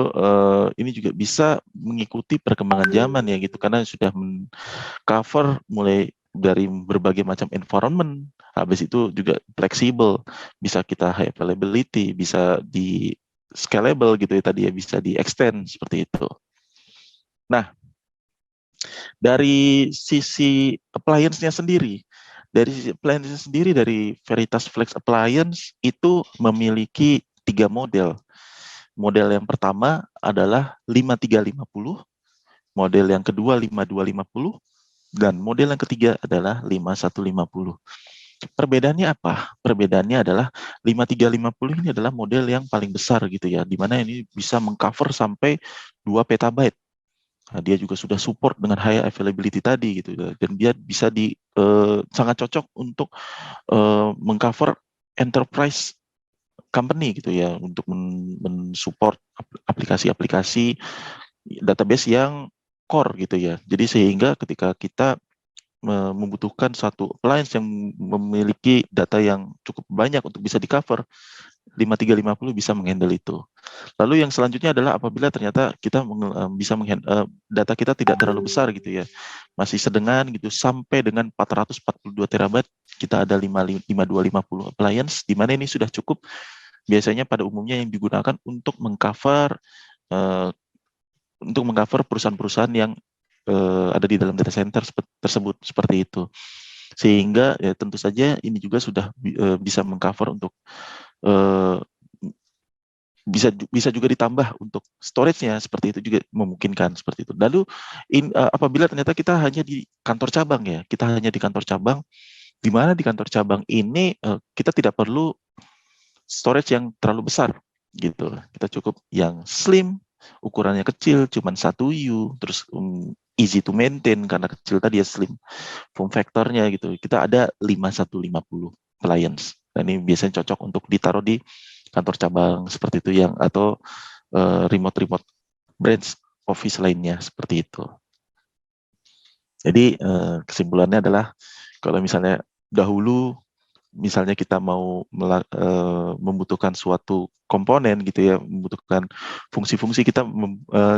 ini juga bisa mengikuti perkembangan zaman ya gitu, karena sudah cover mulai dari berbagai macam environment. Habis itu juga fleksibel, bisa kita high availability, bisa di scalable gitu ya tadi ya, bisa di extend seperti itu. Nah, dari sisi appliance-nya sendiri, dari Veritas Flex Appliance itu memiliki 3 model. Model yang pertama adalah 5350, model yang kedua 5250, dan model yang ketiga adalah 5150. Perbedaannya apa? Perbedaannya adalah 5350 ini adalah model yang paling besar gitu ya, di mana ini bisa mengcover sampai 2 petabyte. Nah, dia juga sudah support dengan high availability tadi gitu, dan dia bisa sangat cocok untuk mengcover enterprise company gitu ya, untuk mensupport aplikasi-aplikasi database yang core gitu ya. Jadi sehingga ketika kita membutuhkan suatu appliance yang memiliki data yang cukup banyak untuk bisa di-cover, 5350 bisa menghandle itu. Lalu yang selanjutnya adalah apabila ternyata kita bisa data kita tidak terlalu besar gitu ya, masih sedengan gitu, sampai dengan 442 terabyte, kita ada 5250 appliance, di mana ini sudah cukup biasanya pada umumnya yang digunakan untuk mengcover perusahaan-perusahaan yang ada di dalam data center tersebut, seperti itu. Sehingga ya tentu saja ini juga sudah bisa mengcover untuk bisa juga ditambah untuk storage-nya, seperti itu juga memungkinkan seperti itu. Lalu apabila ternyata kita hanya di kantor cabang ya, kita hanya di kantor cabang, di mana di kantor cabang ini kita tidak perlu storage yang terlalu besar gitu. Kita cukup yang slim, ukurannya kecil, cuman 1 U, terus easy to maintain karena kecil tadi ya, slim form factornya gitu. Kita ada 5150 appliance. Dan ini biasanya cocok untuk ditaruh di kantor cabang seperti itu yang atau remote branch office lainnya seperti itu. Jadi kesimpulannya adalah kalau misalnya dahulu misalnya kita mau membutuhkan suatu komponen gitu ya, membutuhkan fungsi-fungsi,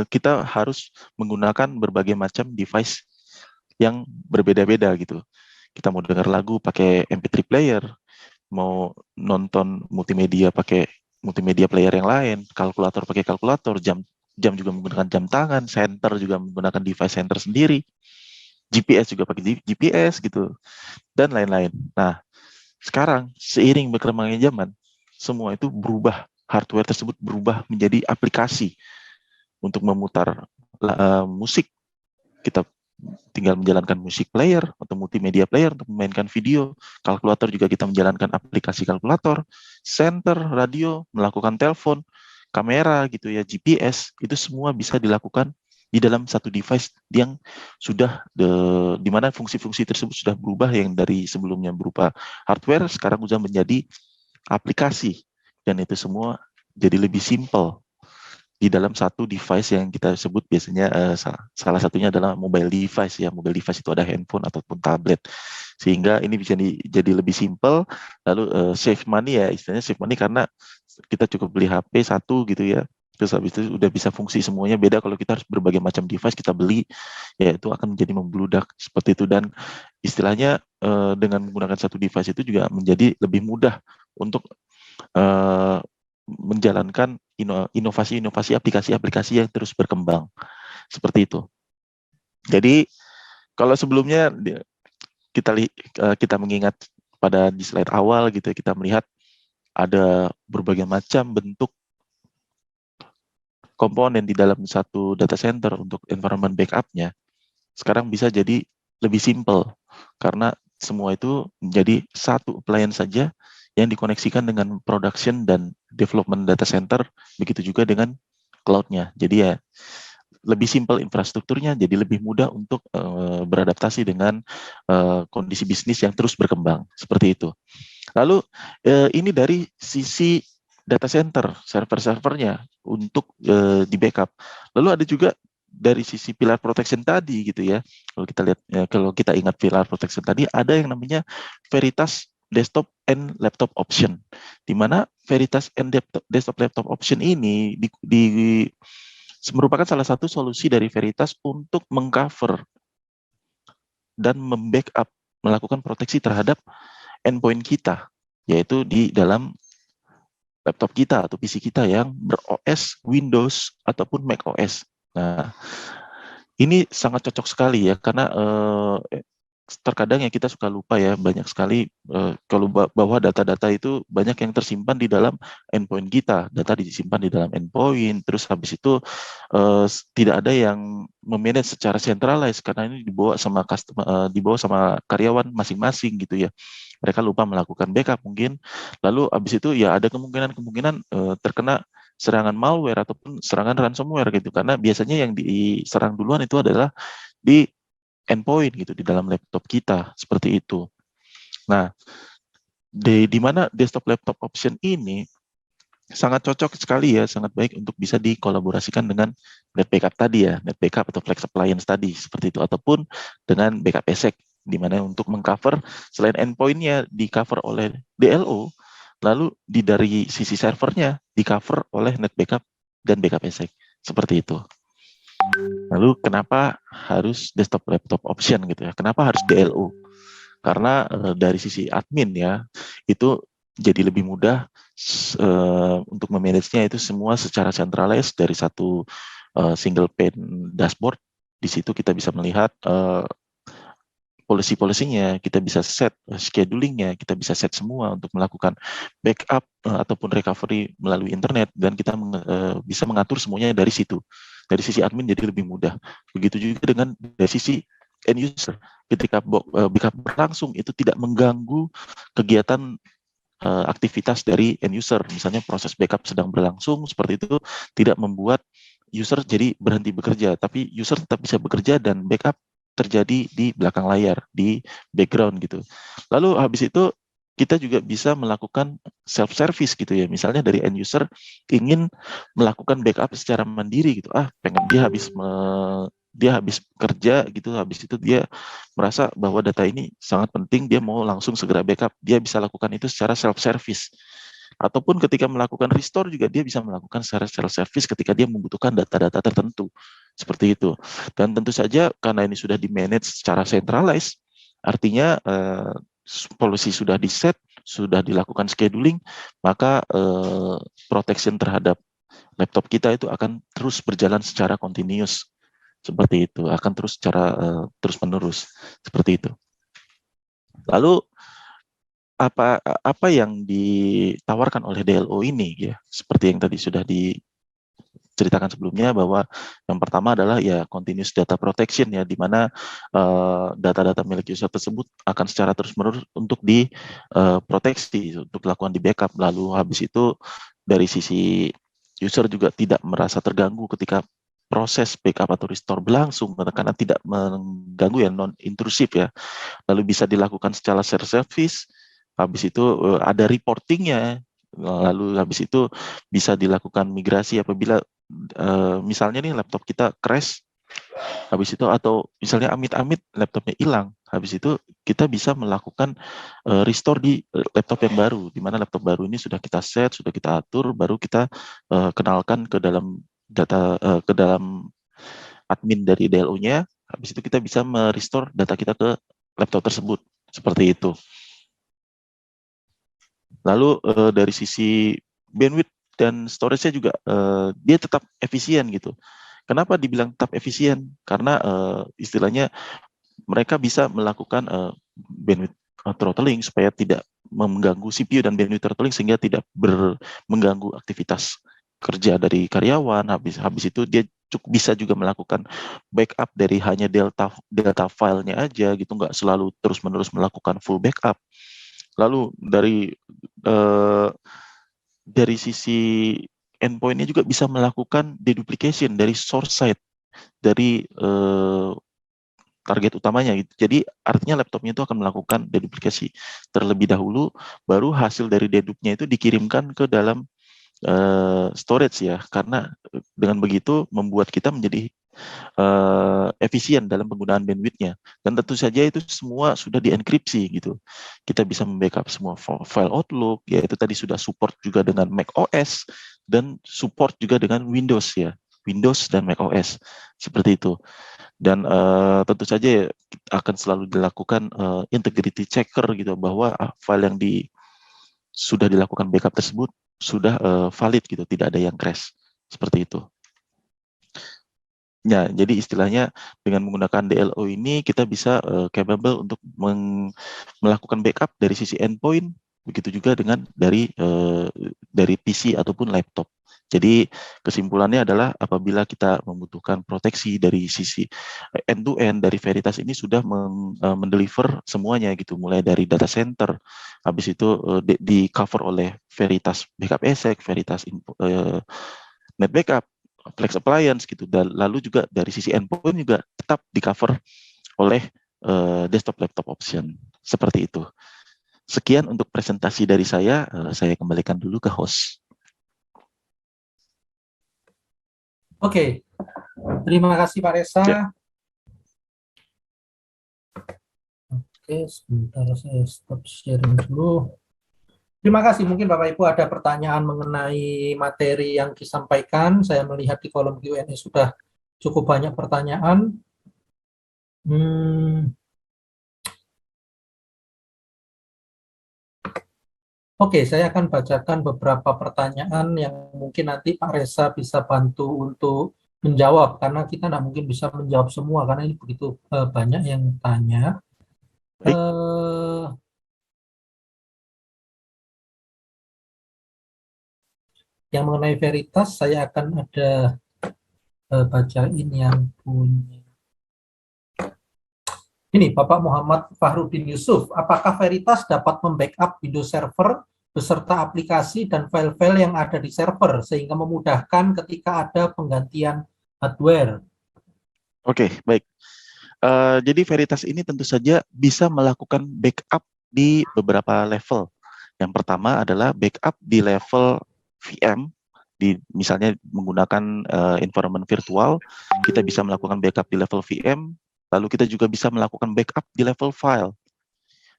kita harus menggunakan berbagai macam device yang berbeda-beda gitu. Kita mau dengar lagu pakai MP3 player, mau nonton multimedia pakai multimedia player yang lain, kalkulator pakai kalkulator, jam juga menggunakan jam tangan, senter juga menggunakan device center sendiri, GPS juga pakai GPS gitu, dan lain-lain. Nah, sekarang seiring berkembangnya zaman, semua itu berubah, hardware tersebut berubah menjadi aplikasi untuk memutar musik. Kita tinggal menjalankan musik player atau multimedia player untuk memainkan video. Kalkulator juga kita menjalankan aplikasi kalkulator, center, radio, melakukan telepon, kamera gitu ya, GPS, itu semua bisa dilakukan di dalam satu device yang sudah di mana fungsi-fungsi tersebut sudah berubah, yang dari sebelumnya berupa hardware sekarang sudah menjadi aplikasi, dan itu semua jadi lebih simple di dalam satu device yang kita sebut biasanya salah satunya adalah mobile device ya. Mobile device itu ada handphone ataupun tablet, sehingga ini bisa jadi lebih simple, lalu save money ya, istilahnya save money karena kita cukup beli HP satu gitu ya, terus habis itu udah bisa fungsi semuanya. Beda kalau kita harus berbagai macam device kita beli, ya itu akan menjadi membludak seperti itu. Dan istilahnya dengan menggunakan satu device itu juga menjadi lebih mudah untuk menjalankan inovasi-inovasi aplikasi-aplikasi yang terus berkembang seperti itu. Jadi kalau sebelumnya kita mengingat pada di slide awal gitu, kita melihat ada berbagai macam bentuk komponen di dalam satu data center untuk environment backup-nya. Sekarang bisa jadi lebih simple karena semua itu menjadi satu appliance saja yang dikoneksikan dengan production dan development data center, begitu juga dengan cloud-nya. Jadi ya lebih simple infrastrukturnya, jadi lebih mudah untuk beradaptasi dengan kondisi bisnis yang terus berkembang, seperti itu. Lalu ini dari sisi data center, server-servernya untuk di backup. Lalu ada juga dari sisi pilar protection tadi gitu ya. Kalau kita lihat, kalau kita ingat pilar protection tadi, ada yang namanya Veritas Desktop and Laptop Option, di mana Veritas and Desktop Laptop Option ini merupakan salah satu solusi dari Veritas untuk mengcover dan membackup, melakukan proteksi terhadap endpoint kita, yaitu di dalam laptop kita atau PC kita yang ber-OS Windows ataupun Mac OS. Nah, ini sangat cocok sekali ya, karena terkadang ya kita suka lupa ya, banyak sekali kalau bahwa data-data itu banyak yang tersimpan di dalam endpoint kita. Data disimpan di dalam endpoint, terus habis itu tidak ada yang memanage secara centralized karena ini dibawa sama customer, dibawa sama karyawan masing-masing gitu ya. Mereka lupa melakukan backup mungkin. Lalu habis itu ya ada kemungkinan terkena serangan malware ataupun serangan ransomware gitu, karena biasanya yang diserang duluan itu adalah di endpoint gitu, di dalam laptop kita, seperti itu. Nah, di mana desktop laptop option ini sangat cocok sekali ya, sangat baik untuk bisa dikolaborasikan dengan net backup tadi ya, net backup atau flex appliance tadi, seperti itu, ataupun dengan backup ESEC, di mana untuk mengcover selain endpoint-nya di cover oleh DLO, lalu dari sisi servernya di cover oleh net backup dan backup ESEC, seperti itu. Lalu kenapa harus desktop laptop option gitu ya? Kenapa harus DLO? Karena dari sisi admin ya, itu jadi lebih mudah untuk memanagenya itu semua secara centralized dari satu single pane dashboard. Di situ kita bisa melihat policy-policy-nya, kita bisa set scheduling-nya, kita bisa set semua untuk melakukan backup ataupun recovery melalui internet, dan kita bisa mengatur semuanya dari situ. Dari sisi admin jadi lebih mudah. Begitu juga dengan dari sisi end user. Ketika backup berlangsung itu tidak mengganggu kegiatan aktivitas dari end user. Misalnya proses backup sedang berlangsung seperti itu, tidak membuat user jadi berhenti bekerja, tapi user tetap bisa bekerja dan backup terjadi di belakang layar, di background gitu. Lalu habis itu kita juga bisa melakukan self-service gitu ya. Misalnya dari end user ingin melakukan backup secara mandiri gitu. Pengen dia habis kerja gitu, habis itu dia merasa bahwa data ini sangat penting, dia mau langsung segera backup. Dia bisa lakukan itu secara self-service. Ataupun ketika melakukan restore juga dia bisa melakukan secara self-service ketika dia membutuhkan data-data tertentu. Seperti itu. Dan tentu saja karena ini sudah di-manage secara centralized, artinya policy sudah di-set, sudah dilakukan scheduling, maka protection terhadap laptop kita itu akan terus berjalan secara continuous. Seperti itu, akan terus secara terus-menerus. Seperti itu. Lalu, apa yang ditawarkan oleh DLO ini ya, seperti yang tadi sudah diceritakan sebelumnya, bahwa yang pertama adalah ya continuous data protection ya, di mana data-data milik user tersebut akan secara terus-menerus untuk diproteksi, untuk dilakukan di backup. Lalu habis itu dari sisi user juga tidak merasa terganggu ketika proses backup atau restore berlangsung karena tidak mengganggu ya, non-intrusif ya. Lalu bisa dilakukan secara self-service. Habis itu ada reportingnya, lalu habis itu bisa dilakukan migrasi apabila misalnya nih laptop kita crash, habis itu atau misalnya amit-amit laptopnya hilang, habis itu kita bisa melakukan restore di laptop yang baru, di mana laptop baru ini sudah kita set, sudah kita atur, baru kita kenalkan ke dalam data ke dalam admin dari DLO-nya, habis itu kita bisa merestore data kita ke laptop tersebut, seperti itu. Lalu dari sisi bandwidth dan storage-nya juga dia tetap efisien gitu. Kenapa dibilang tetap efisien? Karena istilahnya mereka bisa melakukan bandwidth throttling supaya tidak mengganggu CPU dan bandwidth throttling sehingga tidak mengganggu aktivitas kerja dari karyawan. Habis itu dia bisa juga melakukan backup dari hanya data filenya aja gitu, nggak selalu terus-menerus melakukan full backup. Lalu dari sisi endpoint-nya juga bisa melakukan deduplication dari source side, dari target utamanya gitu. Jadi artinya laptopnya itu akan melakukan deduplikasi terlebih dahulu, baru hasil dari dedupnya itu dikirimkan ke dalam storage ya, karena dengan begitu membuat kita menjadi efisien dalam penggunaan bandwidth-nya. Dan tentu saja itu semua sudah dienkripsi gitu. Kita bisa membackup semua file Outlook, yaitu tadi sudah support juga dengan Mac OS dan support juga dengan Windows ya, Windows dan Mac OS seperti itu. Dan tentu saja akan selalu dilakukan integrity checker gitu, bahwa file yang sudah dilakukan backup tersebut sudah valid gitu, tidak ada yang crash seperti itu. Ya, jadi istilahnya dengan menggunakan DLO ini kita bisa capable untuk melakukan backup dari sisi endpoint, begitu juga dengan dari PC ataupun laptop. Jadi kesimpulannya adalah apabila kita membutuhkan proteksi dari sisi end-to-end dari Veritas ini sudah mendeliver semuanya gitu, mulai dari data center, habis itu di cover oleh Veritas Backup ESEC, Veritas Net Backup, Flex Appliance gitu, dan lalu juga dari sisi endpoint juga tetap di cover oleh desktop laptop option seperti itu. Sekian untuk presentasi dari saya kembalikan dulu ke host. Oke, terima kasih Pak Reza. Ya. Oke, sebentar saya stop sharing dulu. Terima kasih. Mungkin Bapak Ibu ada pertanyaan mengenai materi yang disampaikan. Saya melihat di kolom Q&A sudah cukup banyak pertanyaan. Oke, saya akan bacakan beberapa pertanyaan yang mungkin nanti Pak Reza bisa bantu untuk menjawab, karena kita tidak mungkin bisa menjawab semua, karena ini begitu banyak yang tanya. Yang mengenai Veritas, saya akan ada bacain yang punya. Ini Bapak Muhammad Fahrudin Yusuf, apakah Veritas dapat membackup Windows Server beserta aplikasi dan file-file yang ada di server, sehingga memudahkan ketika ada penggantian hardware. Oke, baik. Jadi Veritas ini tentu saja bisa melakukan backup di beberapa level. Yang pertama adalah backup di level VM, misalnya menggunakan environment virtual, kita bisa melakukan backup di level VM, lalu kita juga bisa melakukan backup di level file.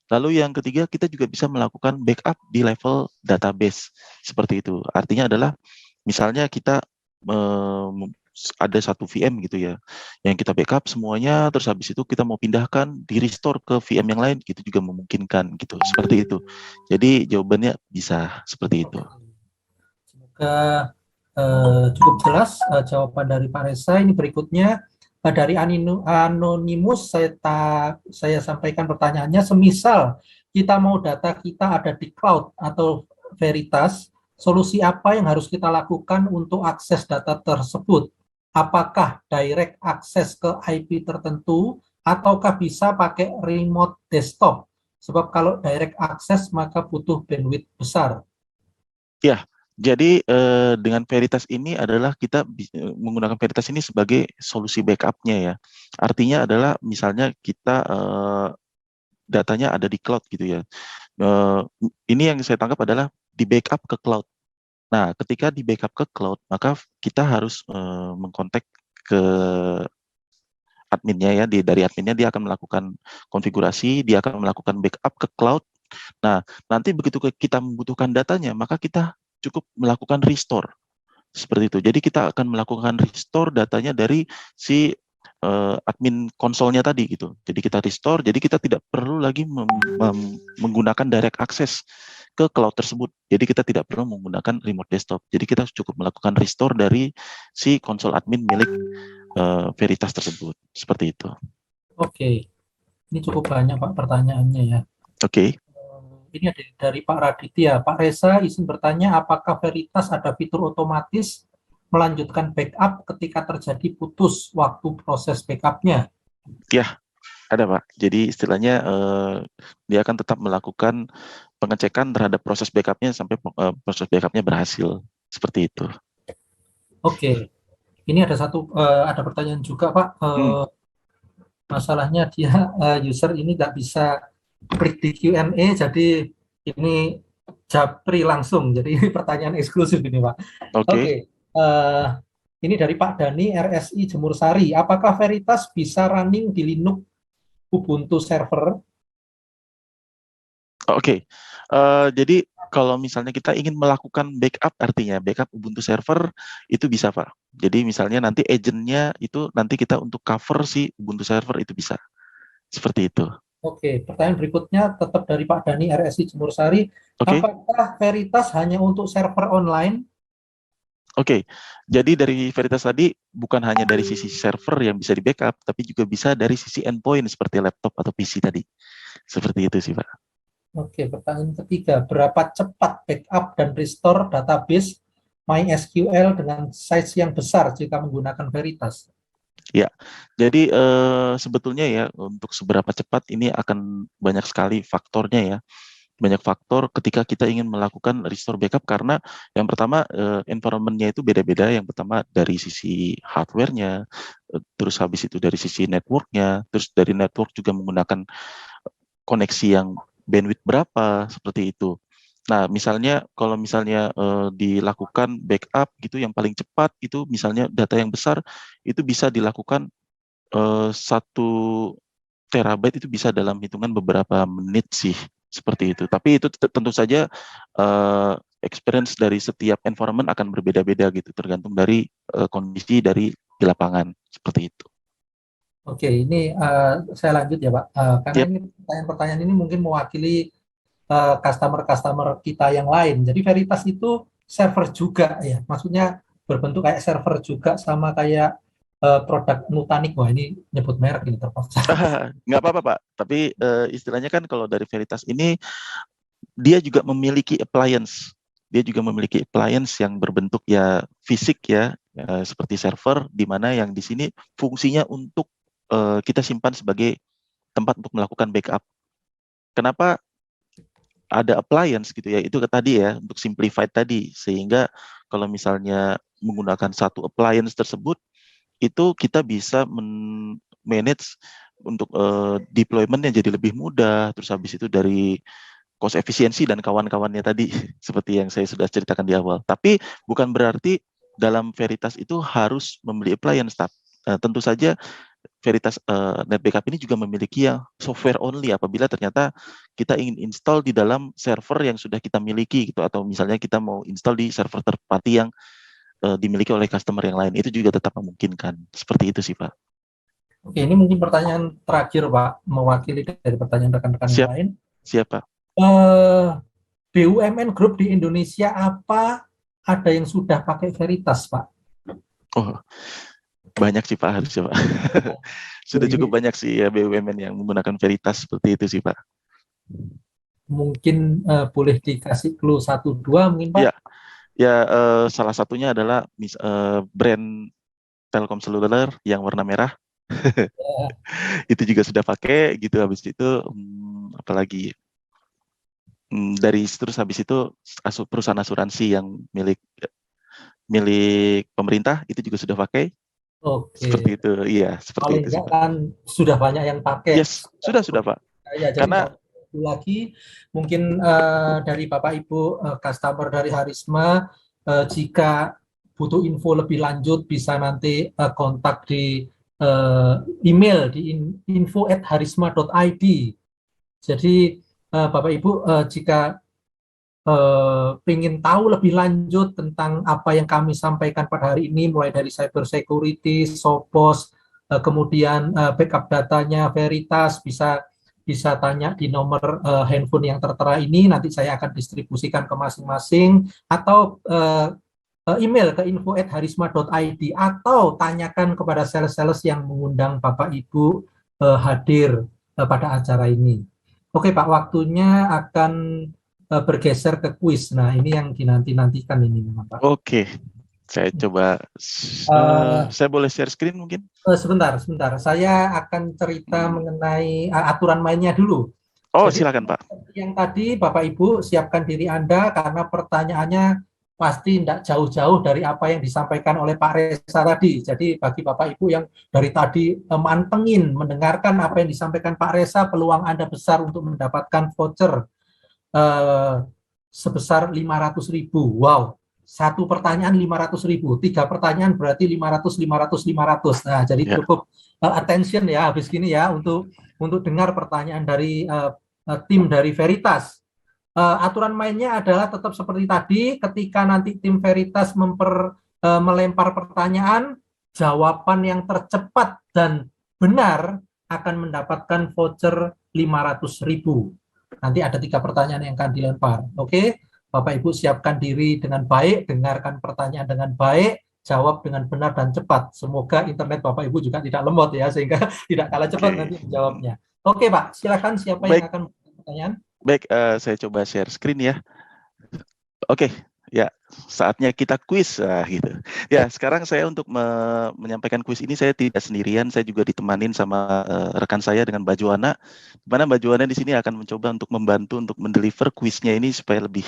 Lalu yang ketiga, kita juga bisa melakukan backup di level database. Seperti itu. Artinya adalah, misalnya kita ada satu VM gitu ya, yang kita backup semuanya, terus habis itu kita mau pindahkan, di restore ke VM yang lain, itu juga memungkinkan gitu. Seperti itu. Jadi jawabannya bisa seperti itu. Semoga cukup jelas jawaban dari Pak Reza. Ini berikutnya dari Anonymous, saya sampaikan pertanyaannya, semisal kita mau data kita ada di cloud atau Veritas, solusi apa yang harus kita lakukan untuk akses data tersebut? Apakah direct akses ke IP tertentu, ataukah bisa pakai remote desktop? Sebab kalau direct akses maka butuh bandwidth besar. Ya, jadi dengan Veritas ini adalah kita menggunakan Veritas ini sebagai solusi backup-nya ya. Artinya adalah misalnya kita datanya ada di cloud gitu ya. Ini yang saya tangkap adalah di backup ke cloud. Nah, ketika di backup ke cloud, maka kita harus mengkontak ke adminnya ya. Dari adminnya dia akan melakukan konfigurasi, dia akan melakukan backup ke cloud. Nah, nanti begitu kita membutuhkan datanya, maka kita cukup melakukan restore seperti itu. Jadi kita akan melakukan restore datanya dari si admin konsolnya tadi gitu. Jadi kita restore, jadi kita tidak perlu lagi menggunakan direct access ke cloud tersebut. Jadi kita tidak perlu menggunakan remote desktop. Jadi kita cukup melakukan restore dari si konsol admin milik Veritas tersebut. Seperti itu. Oke, ini cukup banyak Pak pertanyaannya ya. Oke. Ini ada dari Pak Raditya. Pak Reza izin bertanya, apakah Veritas ada fitur otomatis melanjutkan backup ketika terjadi putus waktu proses backup-nya? Ya, ada Pak. Jadi istilahnya dia akan tetap melakukan pengecekan terhadap proses backup-nya sampai proses backup-nya berhasil. Seperti itu. Oke. Ini ada pertanyaan juga Pak. Masalahnya dia user ini nggak bisa klik di Q&A, jadi ini japri langsung, jadi ini pertanyaan eksklusif ini Pak. Oke. Ini dari Pak Dani RSI Jemur Sari, apakah Veritas bisa running di Linux Ubuntu server? Oke. Jadi kalau misalnya kita ingin melakukan backup, artinya backup Ubuntu server, itu bisa Pak. Jadi misalnya nanti agentnya itu nanti kita untuk cover si Ubuntu server itu bisa. Seperti itu. Oke, pertanyaan berikutnya tetap dari Pak Dani RSI Jemur Sari. Apakah Veritas hanya untuk server online? Oke, jadi dari Veritas tadi bukan hanya dari sisi server yang bisa di backup, tapi juga bisa dari sisi endpoint seperti laptop atau PC tadi. Seperti itu sih Pak. Oke, pertanyaan ketiga, berapa cepat backup dan restore database MySQL dengan size yang besar jika menggunakan Veritas? Ya, jadi sebetulnya ya untuk seberapa cepat ini akan banyak sekali faktornya ya. Banyak faktor ketika kita ingin melakukan restore backup karena yang pertama environment-nya itu beda-beda. Yang pertama dari sisi hardware-nya, terus habis itu dari sisi network-nya, terus dari network juga menggunakan koneksi yang bandwidth berapa, seperti itu. Nah, misalnya kalau misalnya dilakukan backup gitu yang paling cepat itu misalnya data yang besar itu bisa dilakukan 1 terabyte itu bisa dalam hitungan beberapa menit sih, seperti itu. Tapi itu tentu saja experience dari setiap environment akan berbeda-beda gitu, tergantung dari kondisi dari di lapangan, seperti itu. Oke, ini saya lanjut ya Pak, karena ini pertanyaan ini mungkin mewakili customer kita yang lain. Jadi Veritas itu server juga ya, maksudnya berbentuk kayak server juga sama kayak produk Nutanix. Wah, ini nyebut merek ini terpaksa. Nggak apa-apa Pak, tapi istilahnya kan kalau dari Veritas ini dia juga memiliki appliance. Dia juga memiliki appliance yang berbentuk ya fisik ya, seperti server, di mana yang di sini fungsinya untuk kita simpan sebagai tempat untuk melakukan backup. Kenapa ada appliance gitu ya, itu tadi ya untuk simplified tadi, sehingga kalau misalnya menggunakan satu appliance tersebut itu kita bisa manage untuk deployment yang jadi lebih mudah, terus habis itu dari cost efisiensi dan kawan-kawannya tadi seperti yang saya sudah ceritakan di awal. Tapi bukan berarti dalam Veritas itu harus membeli appliance. Tentu saja Veritas NetBackup ini juga memiliki yang software only apabila ternyata kita ingin install di dalam server yang sudah kita miliki gitu, atau misalnya kita mau install di server third party yang dimiliki oleh customer yang lain, itu juga tetap memungkinkan. Seperti itu sih Pak. Oke, ini mungkin pertanyaan terakhir Pak, mewakili dari pertanyaan rekan-rekan yang lain. Siapa? BUMN Group di Indonesia apa ada yang sudah pakai Veritas Pak? Oh, banyak sih Pak, harusnya Pak. Sudah cukup banyak sih ya BUMN yang menggunakan Veritas seperti itu sih Pak. Mungkin boleh dikasih clue 1-2 mungkin Pak? Ya, salah satunya adalah brand Telkom Seluler yang warna merah. Itu juga sudah pakai gitu. Habis itu apalagi terus habis itu perusahaan asuransi yang milik pemerintah itu juga sudah pakai. Oke. Seperti itu, iya, seperti paling itu sih, Pak. Kan sudah banyak yang pakai. Yes, sudah Pak. Ya, karena lagi mungkin dari Bapak Ibu customer dari Harisma, jika butuh info lebih lanjut bisa nanti kontak di email di info@harisma.id. Jadi Bapak Ibu jika ingin tahu lebih lanjut tentang apa yang kami sampaikan pada hari ini, mulai dari cyber security, Sophos, kemudian backup datanya Veritas, bisa tanya di nomor handphone yang tertera ini, nanti saya akan distribusikan ke masing-masing, atau email ke info@harisma.id, atau tanyakan kepada sales-sales yang mengundang Bapak Ibu hadir pada acara ini. Oke Pak, waktunya akan bergeser ke kuis. Nah, ini yang dinanti-nantikan ini memang Pak. Oke, saya coba. Saya boleh share screen mungkin? Sebentar. Saya akan cerita mengenai aturan mainnya dulu. Oh, jadi, silakan Pak. Yang tadi Bapak Ibu siapkan diri Anda karena pertanyaannya pasti tidak jauh-jauh dari apa yang disampaikan oleh Pak Reza tadi. Jadi bagi Bapak Ibu yang dari tadi mantengin mendengarkan apa yang disampaikan Pak Reza, peluang Anda besar untuk mendapatkan voucher sebesar 500.000. Wow, satu pertanyaan 500.000, 3 pertanyaan berarti 500. Nah, jadi cukup attention ya habis gini ya untuk dengar pertanyaan dari tim dari Veritas. Aturan mainnya adalah tetap seperti tadi, ketika nanti tim Veritas melempar pertanyaan, jawaban yang tercepat dan benar akan mendapatkan voucher 500.000. Nanti ada 3 pertanyaan yang akan dilempar. Oke, Bapak Ibu siapkan diri dengan baik, dengarkan pertanyaan dengan baik, jawab dengan benar dan cepat. Semoga internet Bapak Ibu juga tidak lemot ya, sehingga tidak kalah cepat nanti menjawabnya. Oke Pak, silakan siapa yang akan pertanyaan? Baik, saya coba share screen ya. Oke, ya saatnya kita kuis gitu. Ya, sekarang saya untuk menyampaikan kuis ini saya tidak sendirian, saya juga ditemanin sama rekan saya dengan Mbak Joana. Di mana Mbak Joana di sini akan mencoba untuk membantu untuk mendeliver kuisnya ini supaya lebih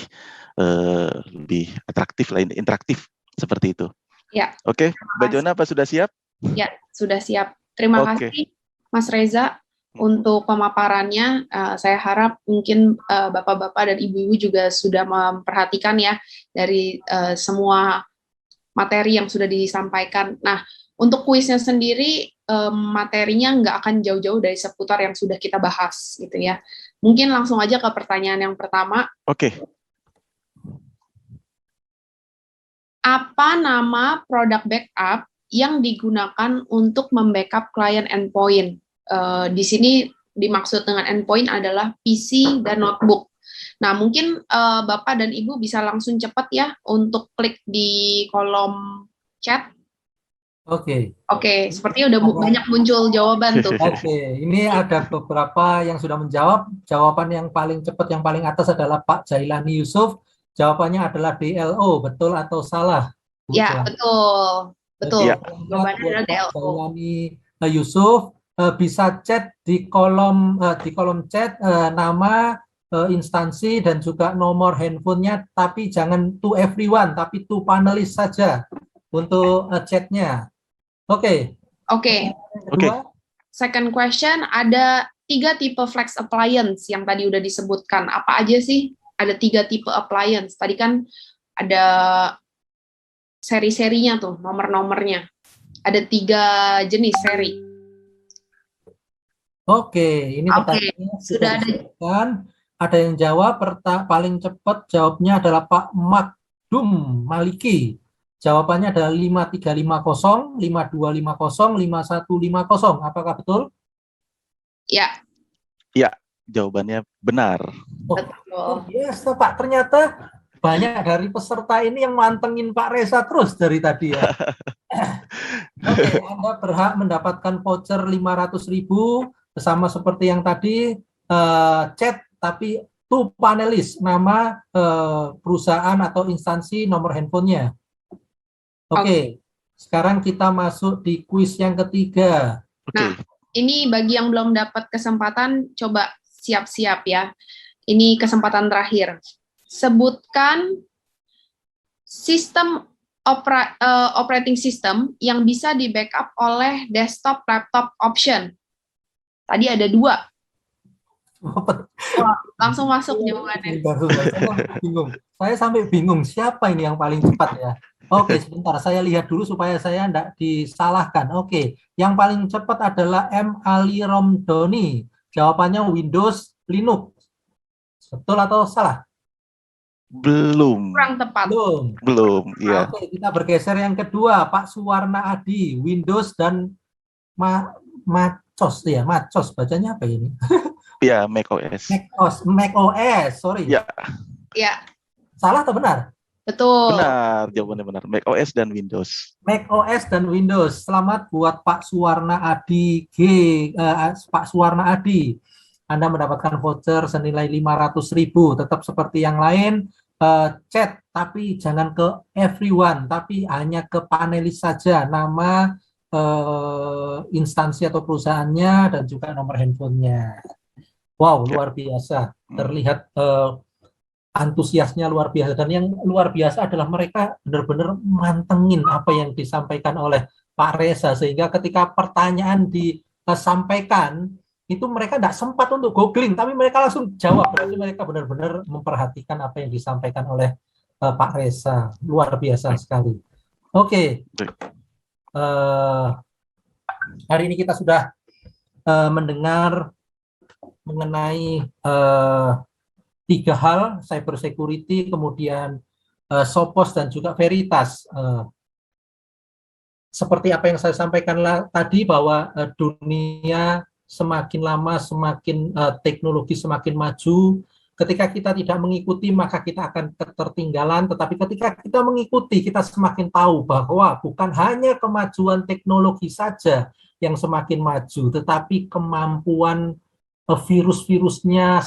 atraktif, interaktif seperti itu. Ya. Oke, Mbak Joana apa sudah siap? Ya, sudah siap. Terima kasih Mas Reza untuk pemaparannya. Saya harap mungkin Bapak-bapak dan Ibu-ibu juga sudah memperhatikan ya dari semua materi yang sudah disampaikan. Nah, untuk kuisnya sendiri materinya nggak akan jauh-jauh dari seputar yang sudah kita bahas gitu ya. Mungkin langsung aja ke pertanyaan yang pertama. Oke. Apa nama produk backup yang digunakan untuk membackup klien endpoint? Di sini dimaksud dengan endpoint adalah PC dan notebook. Nah, mungkin Bapak dan Ibu bisa langsung cepat ya untuk klik di kolom chat. Oke, sepertinya udah banyak muncul jawaban tuh. Oke, ini ada beberapa yang sudah menjawab. Jawaban yang paling cepat, yang paling atas adalah Pak Jailani Yusuf. Jawabannya adalah DLO, betul atau salah? Ya, betul. Ya. Jawabannya adalah DLO. Jailani Yusuf. Bisa chat di kolom chat nama instansi dan juga nomor handphonenya, tapi jangan to everyone, tapi to panelis saja untuk chatnya. Oke. Second question, ada 3 tipe flex appliance yang tadi udah disebutkan. Apa aja sih? Ada 3 tipe appliance. Tadi kan ada seri-serinya tuh, nomor-nomornya. Ada 3 jenis seri. Oke, ini pertanyaannya sudah disebutkan. Ada yang jawab, paling cepat jawabnya adalah Pak Makdum Maliki. Jawabannya adalah 5350, 5250, 5150. Apakah betul? Ya. Ya, jawabannya benar. Oh yes, Pak. Ternyata banyak dari peserta ini yang mantengin Pak Reza terus dari tadi ya. Oke, Anda berhak mendapatkan voucher 500.000 sama seperti yang tadi, chat tapi to panelis, nama perusahaan atau instansi, nomor handphonenya. Oke. Sekarang kita masuk di kuis yang ketiga. Nah, ini bagi yang belum dapat kesempatan, coba siap-siap ya. Ini kesempatan terakhir. Sebutkan sistem operating system yang bisa di backup oleh desktop laptop option. Tadi ada 2. Wah, langsung masuk jawabannya. Saya sampai bingung siapa ini yang paling cepat ya. Oke, sebentar saya lihat dulu supaya saya tidak disalahkan. Oke, yang paling cepat adalah M. Ali Romdoni. Jawabannya Windows Linux. Betul atau salah? Belum. Kurang tepat. Belum, iya. Oke, kita bergeser yang kedua, Pak Suwarna Adi, Windows dan Macos ya, Macos bacanya apa ini? Ya, macOS. macOS, sorry. Ya. Ya. Salah atau benar? Betul. Benar, jawabannya benar. macOS dan Windows. macOS dan Windows. Selamat buat Pak Suwarna Adi Pak Suwarna Adi. Anda mendapatkan voucher senilai 500.000. Tetap seperti yang lain, chat tapi jangan ke everyone, tapi hanya ke panelis saja, nama, instansi atau perusahaannya dan juga nomor handphonenya. Wow, luar biasa. Terlihat antusiasnya luar biasa, dan yang luar biasa adalah mereka benar-benar mantengin apa yang disampaikan oleh Pak Reza, sehingga ketika pertanyaan disampaikan itu mereka tidak sempat untuk googling, tapi mereka langsung jawab. Berarti mereka benar-benar memperhatikan apa yang disampaikan oleh Pak Reza. Luar biasa sekali. Oke. Hari ini kita sudah mendengar mengenai 3 hal, cyber security, kemudian Sophos dan juga Veritas. Seperti apa yang saya sampaikan tadi, bahwa dunia semakin lama semakin teknologi semakin maju. Ketika kita tidak mengikuti maka kita akan ketertinggalan, tetapi ketika kita mengikuti kita semakin tahu bahwa bukan hanya kemajuan teknologi saja yang semakin maju, tetapi kemampuan virus-virusnya,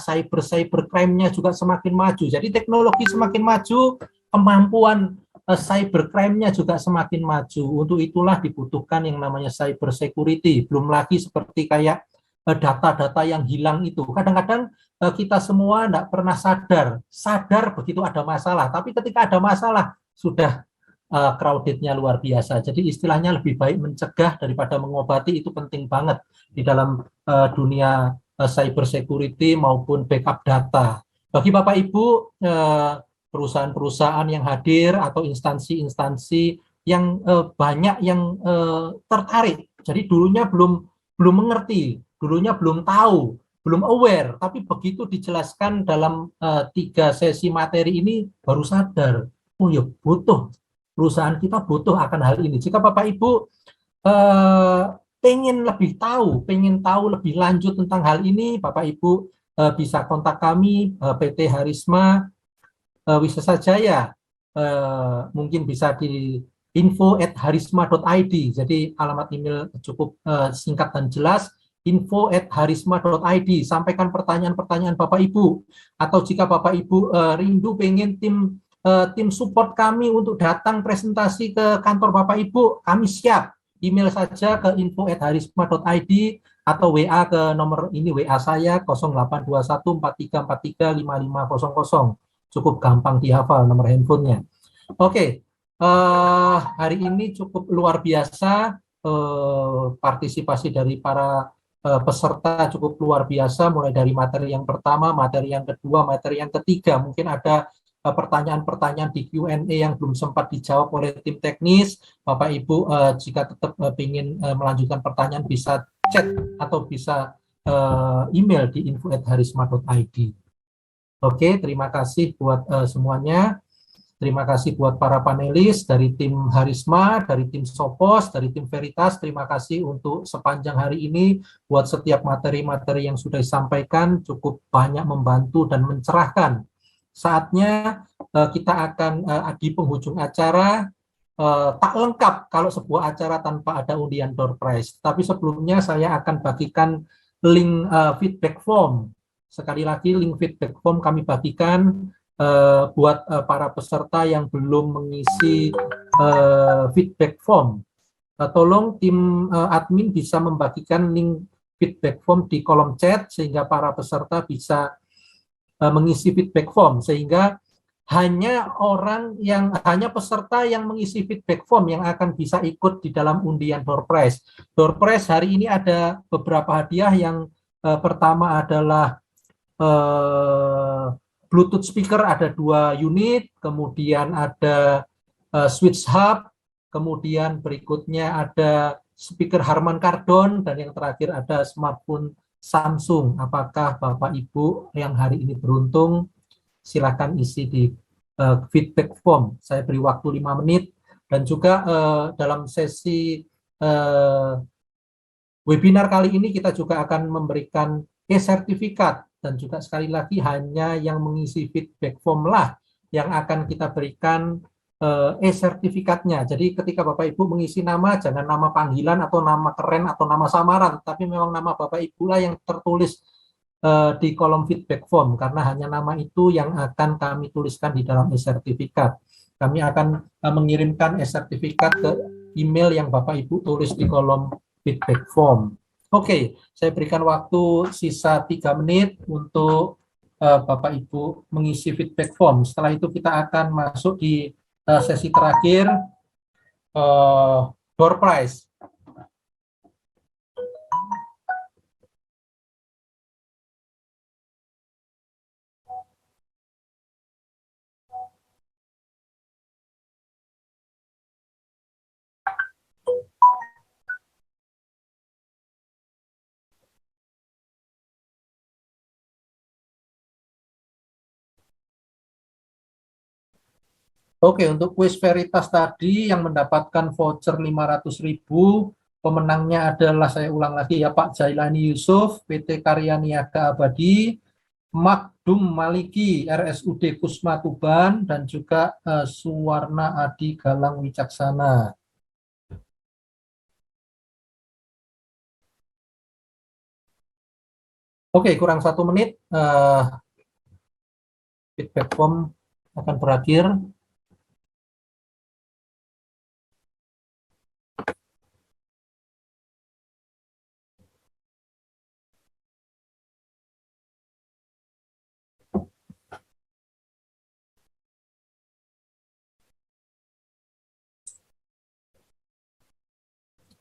cybercrime-nya juga semakin maju. Jadi teknologi semakin maju, kemampuan cybercrime-nya juga semakin maju. Untuk itulah dibutuhkan yang namanya cyber security. Belum lagi seperti kayak data-data yang hilang itu. Kadang-kadang kita semua tidak pernah sadar begitu ada masalah. Tapi ketika ada masalah, sudah crowded-nya luar biasa. Jadi istilahnya lebih baik mencegah daripada mengobati, itu penting banget di dalam dunia cyber security maupun backup data. Bagi Bapak Ibu, perusahaan-perusahaan yang hadir atau instansi-instansi yang banyak yang tertarik. Jadi dulunya belum mengerti, dulunya belum tahu, belum aware, tapi begitu dijelaskan dalam 3 sesi materi ini baru sadar, oh ya butuh, perusahaan kita butuh akan hal ini. Jika Bapak Ibu pengen lebih tahu, pengen tahu lebih lanjut tentang hal ini, Bapak Ibu bisa kontak kami, PT Harisma Wisesa Jaya, mungkin bisa di info@harisma.id. Jadi alamat email cukup singkat dan jelas, info@harisma.id. Sampaikan pertanyaan-pertanyaan Bapak Ibu, atau jika Bapak Ibu rindu pengen tim support kami untuk datang presentasi ke kantor Bapak Ibu, kami siap. email saja ke info@harisma.id atau WA ke nomor ini, WA saya 082143435500. Cukup gampang dihafal nomor handphonenya. Oke, hari ini cukup luar biasa, partisipasi dari para peserta cukup luar biasa, mulai dari materi yang pertama, materi yang kedua, materi yang ketiga. Mungkin ada pertanyaan-pertanyaan di Q&A yang belum sempat dijawab oleh tim teknis. Bapak Ibu jika tetap ingin melanjutkan pertanyaan bisa chat atau bisa email di info@harisma.id. Oke, terima kasih buat semuanya. Terima kasih buat para panelis dari tim Harisma, dari tim Sopos, dari tim Veritas. Terima kasih untuk sepanjang hari ini buat setiap materi-materi yang sudah disampaikan, cukup banyak membantu dan mencerahkan. Saatnya kita akan di penghujung acara, tak lengkap kalau sebuah acara tanpa ada undian door prize. Tapi sebelumnya saya akan bagikan link feedback form. Sekali lagi link feedback form kami bagikan buat para peserta yang belum mengisi feedback form. Tolong tim admin bisa membagikan link feedback form di kolom chat sehingga para peserta bisa mengisi feedback form, sehingga hanya peserta yang mengisi feedback form yang akan bisa ikut di dalam undian door prize. Door prize hari ini ada beberapa hadiah. Yang pertama adalah Bluetooth speaker ada 2 unit, kemudian ada switch hub, kemudian berikutnya ada speaker Harman Kardon, dan yang terakhir ada smartphone Samsung. Apakah Bapak Ibu yang hari ini beruntung? Silakan isi di feedback form. Saya beri waktu 5 menit, dan juga dalam sesi webinar kali ini kita juga akan memberikan e-sertifikat, dan juga sekali lagi hanya yang mengisi feedback form lah yang akan kita berikan e-sertifikatnya. Jadi ketika Bapak Ibu mengisi nama, jangan nama panggilan atau nama keren atau nama samaran, tapi memang nama Bapak Ibu lah yang tertulis di kolom feedback form, karena hanya nama itu yang akan kami tuliskan di dalam e-sertifikat. Kami akan mengirimkan e-sertifikat ke email yang Bapak Ibu tulis di kolom feedback form. Oke, saya berikan waktu sisa 3 menit untuk Bapak Ibu mengisi feedback form. Setelah itu kita akan masuk di sesi terakhir, door prize. Oke, untuk kuis Veritas tadi yang mendapatkan voucher 500.000, pemenangnya adalah, saya ulang lagi ya, Pak Jailani Yusuf, PT Karya Niaga Abadi, Makdum Maliki, RSUD Kusma Tuban, dan juga Suwarna Adi Galang Wicaksana. Oke, kurang 1 menit, feedback form akan berakhir.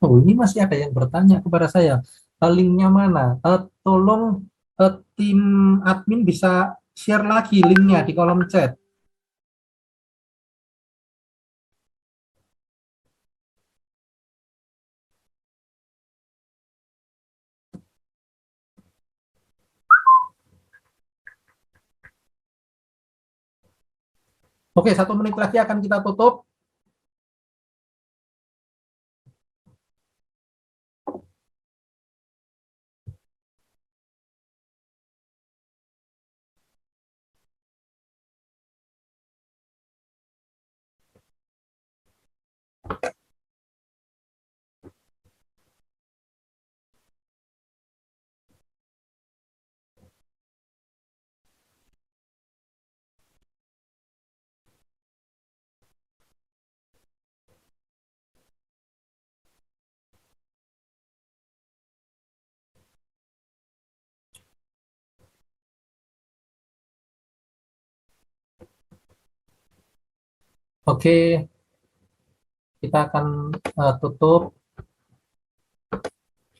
Oh, ini masih ada yang bertanya kepada saya, linknya mana? Tolong tim admin bisa share lagi linknya di kolom chat. Oke, 1 menit lagi akan kita tutup. Oke, kita akan tutup.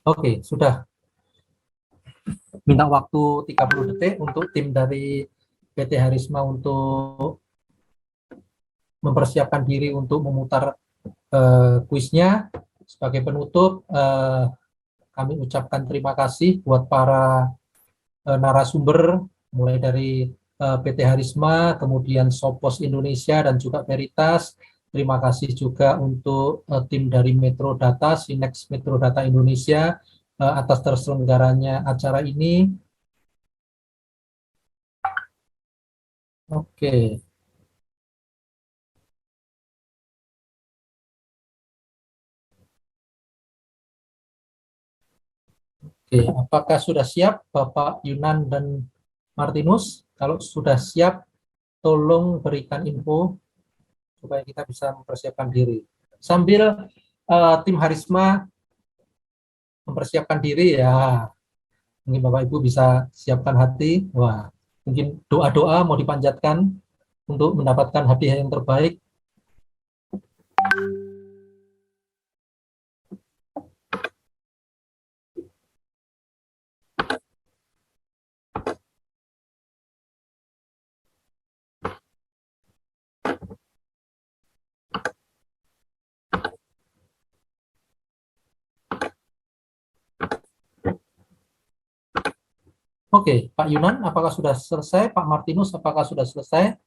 Oke, sudah. Minta waktu 30 detik untuk tim dari PT Harisma untuk mempersiapkan diri untuk memutar kuisnya. Sebagai penutup, kami ucapkan terima kasih buat para narasumber, mulai dari PT Harisma, kemudian Sopos Indonesia, dan juga Veritas. Terima kasih juga untuk tim dari Metro Data, Sinex Metro Data Indonesia, atas terselenggaranya acara ini. Oke. Oke, apakah sudah siap Bapak Yunan dan Martinus? Kalau sudah siap, tolong berikan info supaya kita bisa mempersiapkan diri. Sambil tim Harisma mempersiapkan diri, ya mungkin Bapak Ibu bisa siapkan hati. Wah, mungkin doa-doa mau dipanjatkan untuk mendapatkan hadiah yang terbaik. Oke, Pak Yunan, apakah sudah selesai? Pak Martinus, apakah sudah selesai?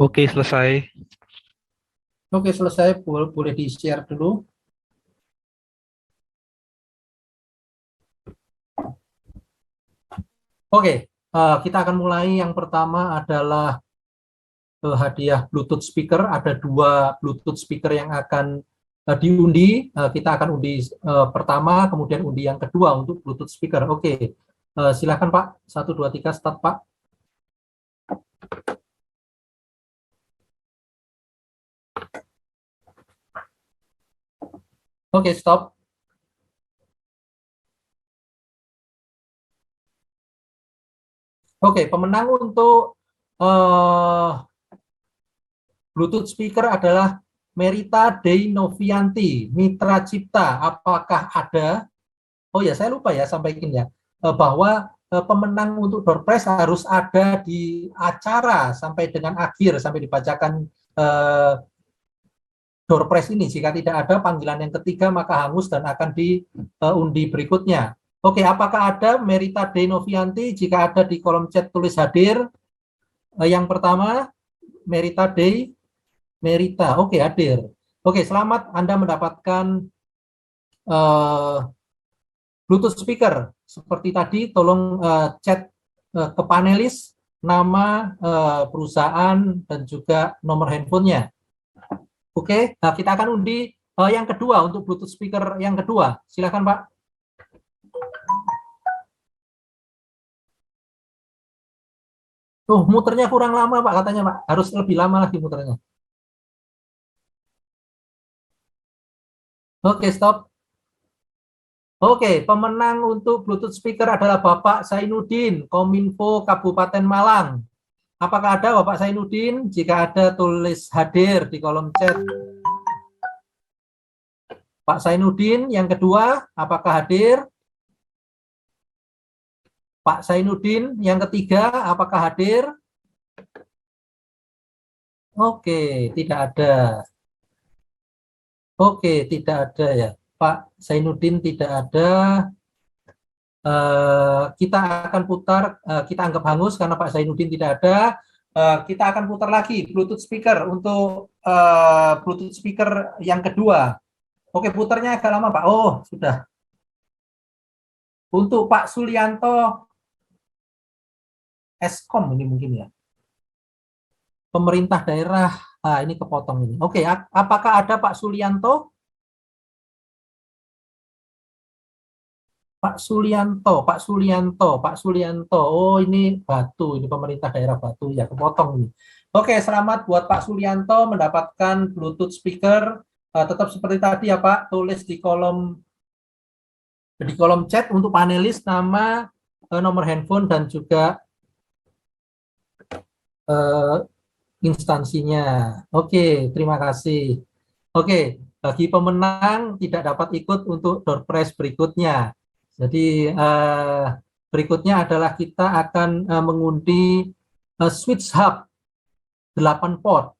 Oke, selesai. Oke, selesai. Boleh di-share dulu. Oke, kita akan mulai. Yang pertama adalah hadiah Bluetooth speaker. Ada 2 Bluetooth speaker yang akan diundi. Kita akan undi pertama, kemudian undi yang kedua untuk Bluetooth speaker. Oke, silakan Pak. 1, 2, 3, start Pak. Oke, stop. Oke, pemenang untuk Bluetooth speaker adalah Merita Deinovianti, Mitra Cipta. Apakah ada? Oh ya, saya lupa ya sampaikan ya, bahwa pemenang untuk door prize harus ada di acara sampai dengan akhir, sampai dibacakan door prize ini. Jika tidak ada panggilan yang ketiga, maka hangus dan akan diundi berikutnya. Oke, apakah ada Merita Deinovianti? Jika ada, di kolom chat tulis hadir. Yang pertama, Merita Merita, oke, hadir. Oke, selamat, Anda mendapatkan Bluetooth speaker. Seperti tadi, tolong chat ke panelis, nama, perusahaan, dan juga nomor handphonenya. Oke, nah kita akan undi yang kedua untuk Bluetooth speaker yang kedua. Silakan Pak. Muternya kurang lama Pak, katanya Pak. Harus lebih lama lagi muternya. Oke, stop. Oke, pemenang untuk Bluetooth speaker adalah Bapak Zainuddin, Kominfo Kabupaten Malang. Apakah ada Bapak Zainuddin? Jika ada, tulis hadir di kolom chat. Pak Zainuddin, yang kedua, apakah hadir? Pak Zainuddin, yang ketiga, apakah hadir? Oke, tidak ada. Oke, tidak ada ya. Pak Zainuddin tidak ada. Kita akan putar, kita anggap hangus karena Pak Zainuddin tidak ada. Kita akan putar lagi Bluetooth speaker untuk Bluetooth speaker yang kedua. Oke, putarnya agak lama Pak. Oh, sudah. Untuk Pak Sulianto Eskom ini mungkin ya. Pemerintah daerah, ini kepotong ini. Oke, apakah ada Pak Sulianto? Pak Sulianto, Pak Sulianto, Pak Sulianto. Oh, ini Batu, ini pemerintah daerah Batu ya, kepotong ini. Oke, selamat buat Pak Sulianto mendapatkan Bluetooth speaker. Tetap seperti tadi ya Pak, tulis di kolom chat untuk panelis nama, nomor handphone, dan juga instansinya. Oke, terima kasih. Oke, bagi pemenang tidak dapat ikut untuk door prize berikutnya. Jadi berikutnya adalah kita akan mengundi switch hub 8 port.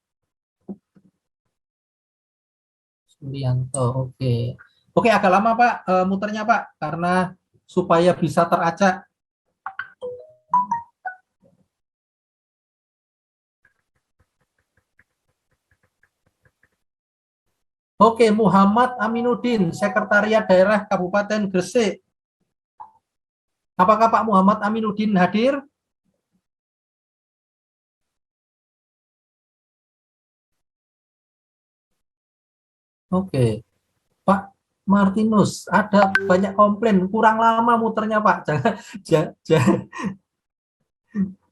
Sulianto, oke. Oke, agak lama Pak muternya Pak, karena supaya bisa teracak. Oke, Muhammad Aminuddin, Sekretariat Daerah Kabupaten Gresik. Apakah Pak Muhammad Aminuddin hadir? Oke, Pak Martinus, ada banyak komplain, kurang lama muternya Pak. Jangan,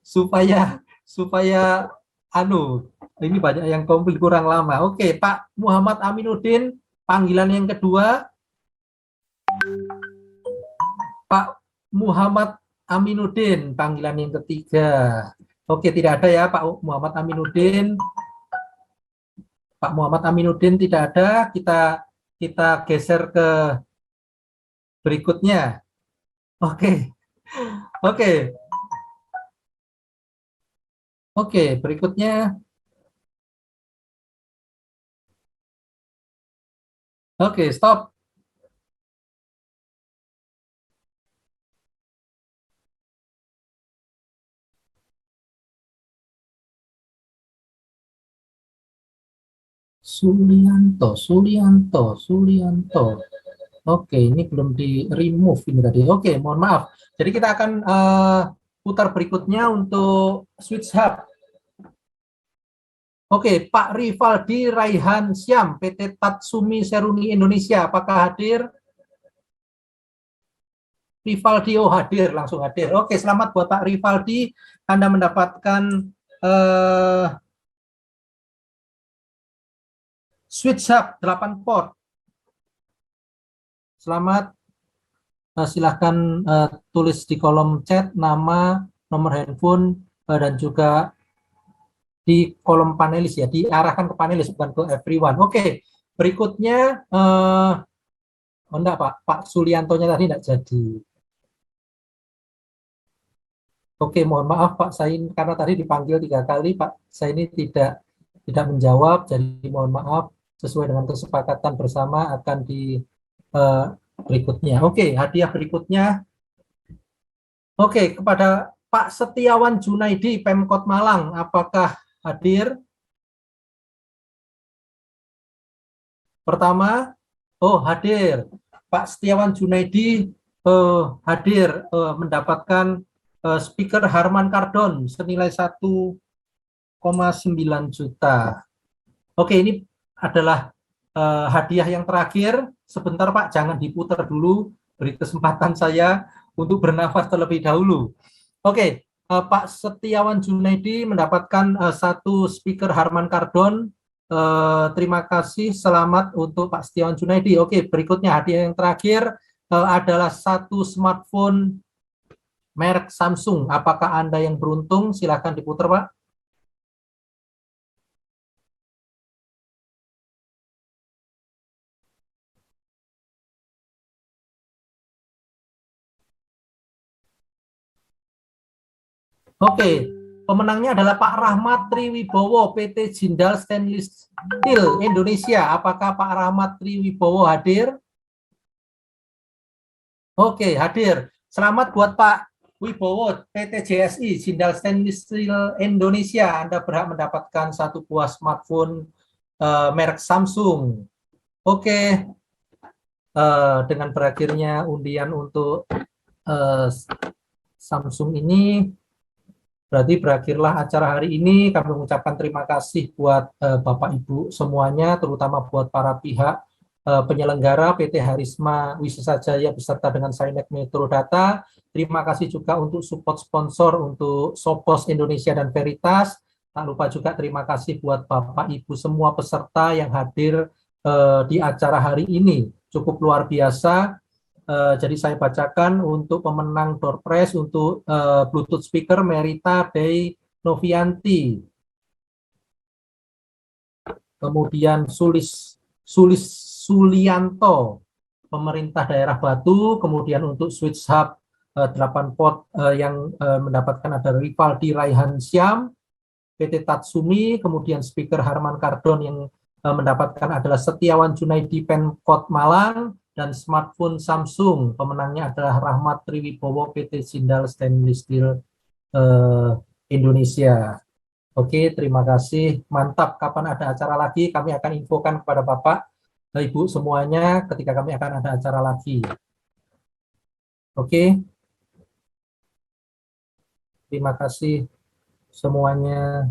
supaya ini banyak yang komplain kurang lama. Oke, Pak Muhammad Aminuddin, panggilan yang kedua. Pak Muhammad Aminuddin, panggilan yang ketiga. Oke, tidak ada ya Pak Muhammad Aminuddin. Pak Muhammad Aminuddin tidak ada. Kita geser ke berikutnya. Oke, berikutnya. Oke, stop. Sulianto. Oke, ini belum di remove ini tadi. Oke, mohon maaf. Jadi kita akan putar berikutnya untuk switch hub. Oke, Pak Rivaldi Raihan Syam, PT Tatsumi Seruni Indonesia, apakah hadir? Rivaldi, oh hadir, langsung hadir. Oke, selamat buat Pak Rivaldi, Anda mendapatkan switch hub 8 port. Selamat, silahkan tulis di kolom chat nama, nomor handphone, dan juga di kolom panelis ya, diarahkan ke panelis bukan ke everyone. Oke, berikutnya enggak Pak Suliantonya tadi enggak jadi. Oke, mohon maaf Pak Sain, karena tadi dipanggil 3 kali Pak Sain ini tidak menjawab, jadi mohon maaf, sesuai dengan kesepakatan bersama akan di berikutnya. Oke, hadiah berikutnya. Oke, kepada Pak Setiawan Junaidi, Pemkot Malang, apakah hadir? Pertama, oh hadir. Pak Setiawan Junaidi hadir mendapatkan speaker Harman Kardon senilai 1,9 juta. Oke, ini adalah hadiah yang terakhir. Sebentar Pak, jangan diputar dulu, beri kesempatan saya untuk bernafas terlebih dahulu. Oke, Pak Setiawan Junaidi mendapatkan 1 speaker Harman Kardon. Terima kasih, selamat untuk Pak Setiawan Junaidi. Oke, berikutnya hadiah yang terakhir adalah 1 smartphone merek Samsung. Apakah Anda yang beruntung? Silakan diputar Pak. Oke, pemenangnya adalah Pak Rahmat Triwibowo, PT Jindal Stainless Steel Indonesia. Apakah Pak Rahmat Triwibowo hadir? Oke, hadir. Selamat buat Pak Wibowo, PT JSI, Jindal Stainless Steel Indonesia. Anda berhak mendapatkan 1 buah smartphone merek Samsung. Oke, dengan berakhirnya undian untuk Samsung ini, berarti berakhirlah acara hari ini. Kami mengucapkan terima kasih buat Bapak Ibu semuanya, terutama buat para pihak penyelenggara PT Harisma Wisesa Jaya beserta dengan Sainek Metro Data. Terima kasih juga untuk support sponsor untuk Sopos Indonesia dan Veritas. Tak lupa juga terima kasih buat Bapak Ibu semua peserta yang hadir di acara hari ini. Cukup luar biasa. Jadi saya bacakan untuk pemenang door prize untuk Bluetooth speaker Merita Day Novianti, kemudian Sulianto, pemerintah daerah Batu, kemudian untuk switch hub 8 port yang mendapatkan ada Rivaldi Raihan Syam, PT Tatsumi, kemudian speaker Harman Kardon yang mendapatkan adalah Setiawan Junaidi Pemkot Malang, dan smartphone Samsung, pemenangnya adalah Rahmat Triwibowo PT Sindal Stainless Steel Indonesia. Oke, terima kasih. Mantap. Kapan ada acara lagi, kami akan infokan kepada Bapak, Ibu semuanya ketika kami akan ada acara lagi. Oke. Terima kasih semuanya.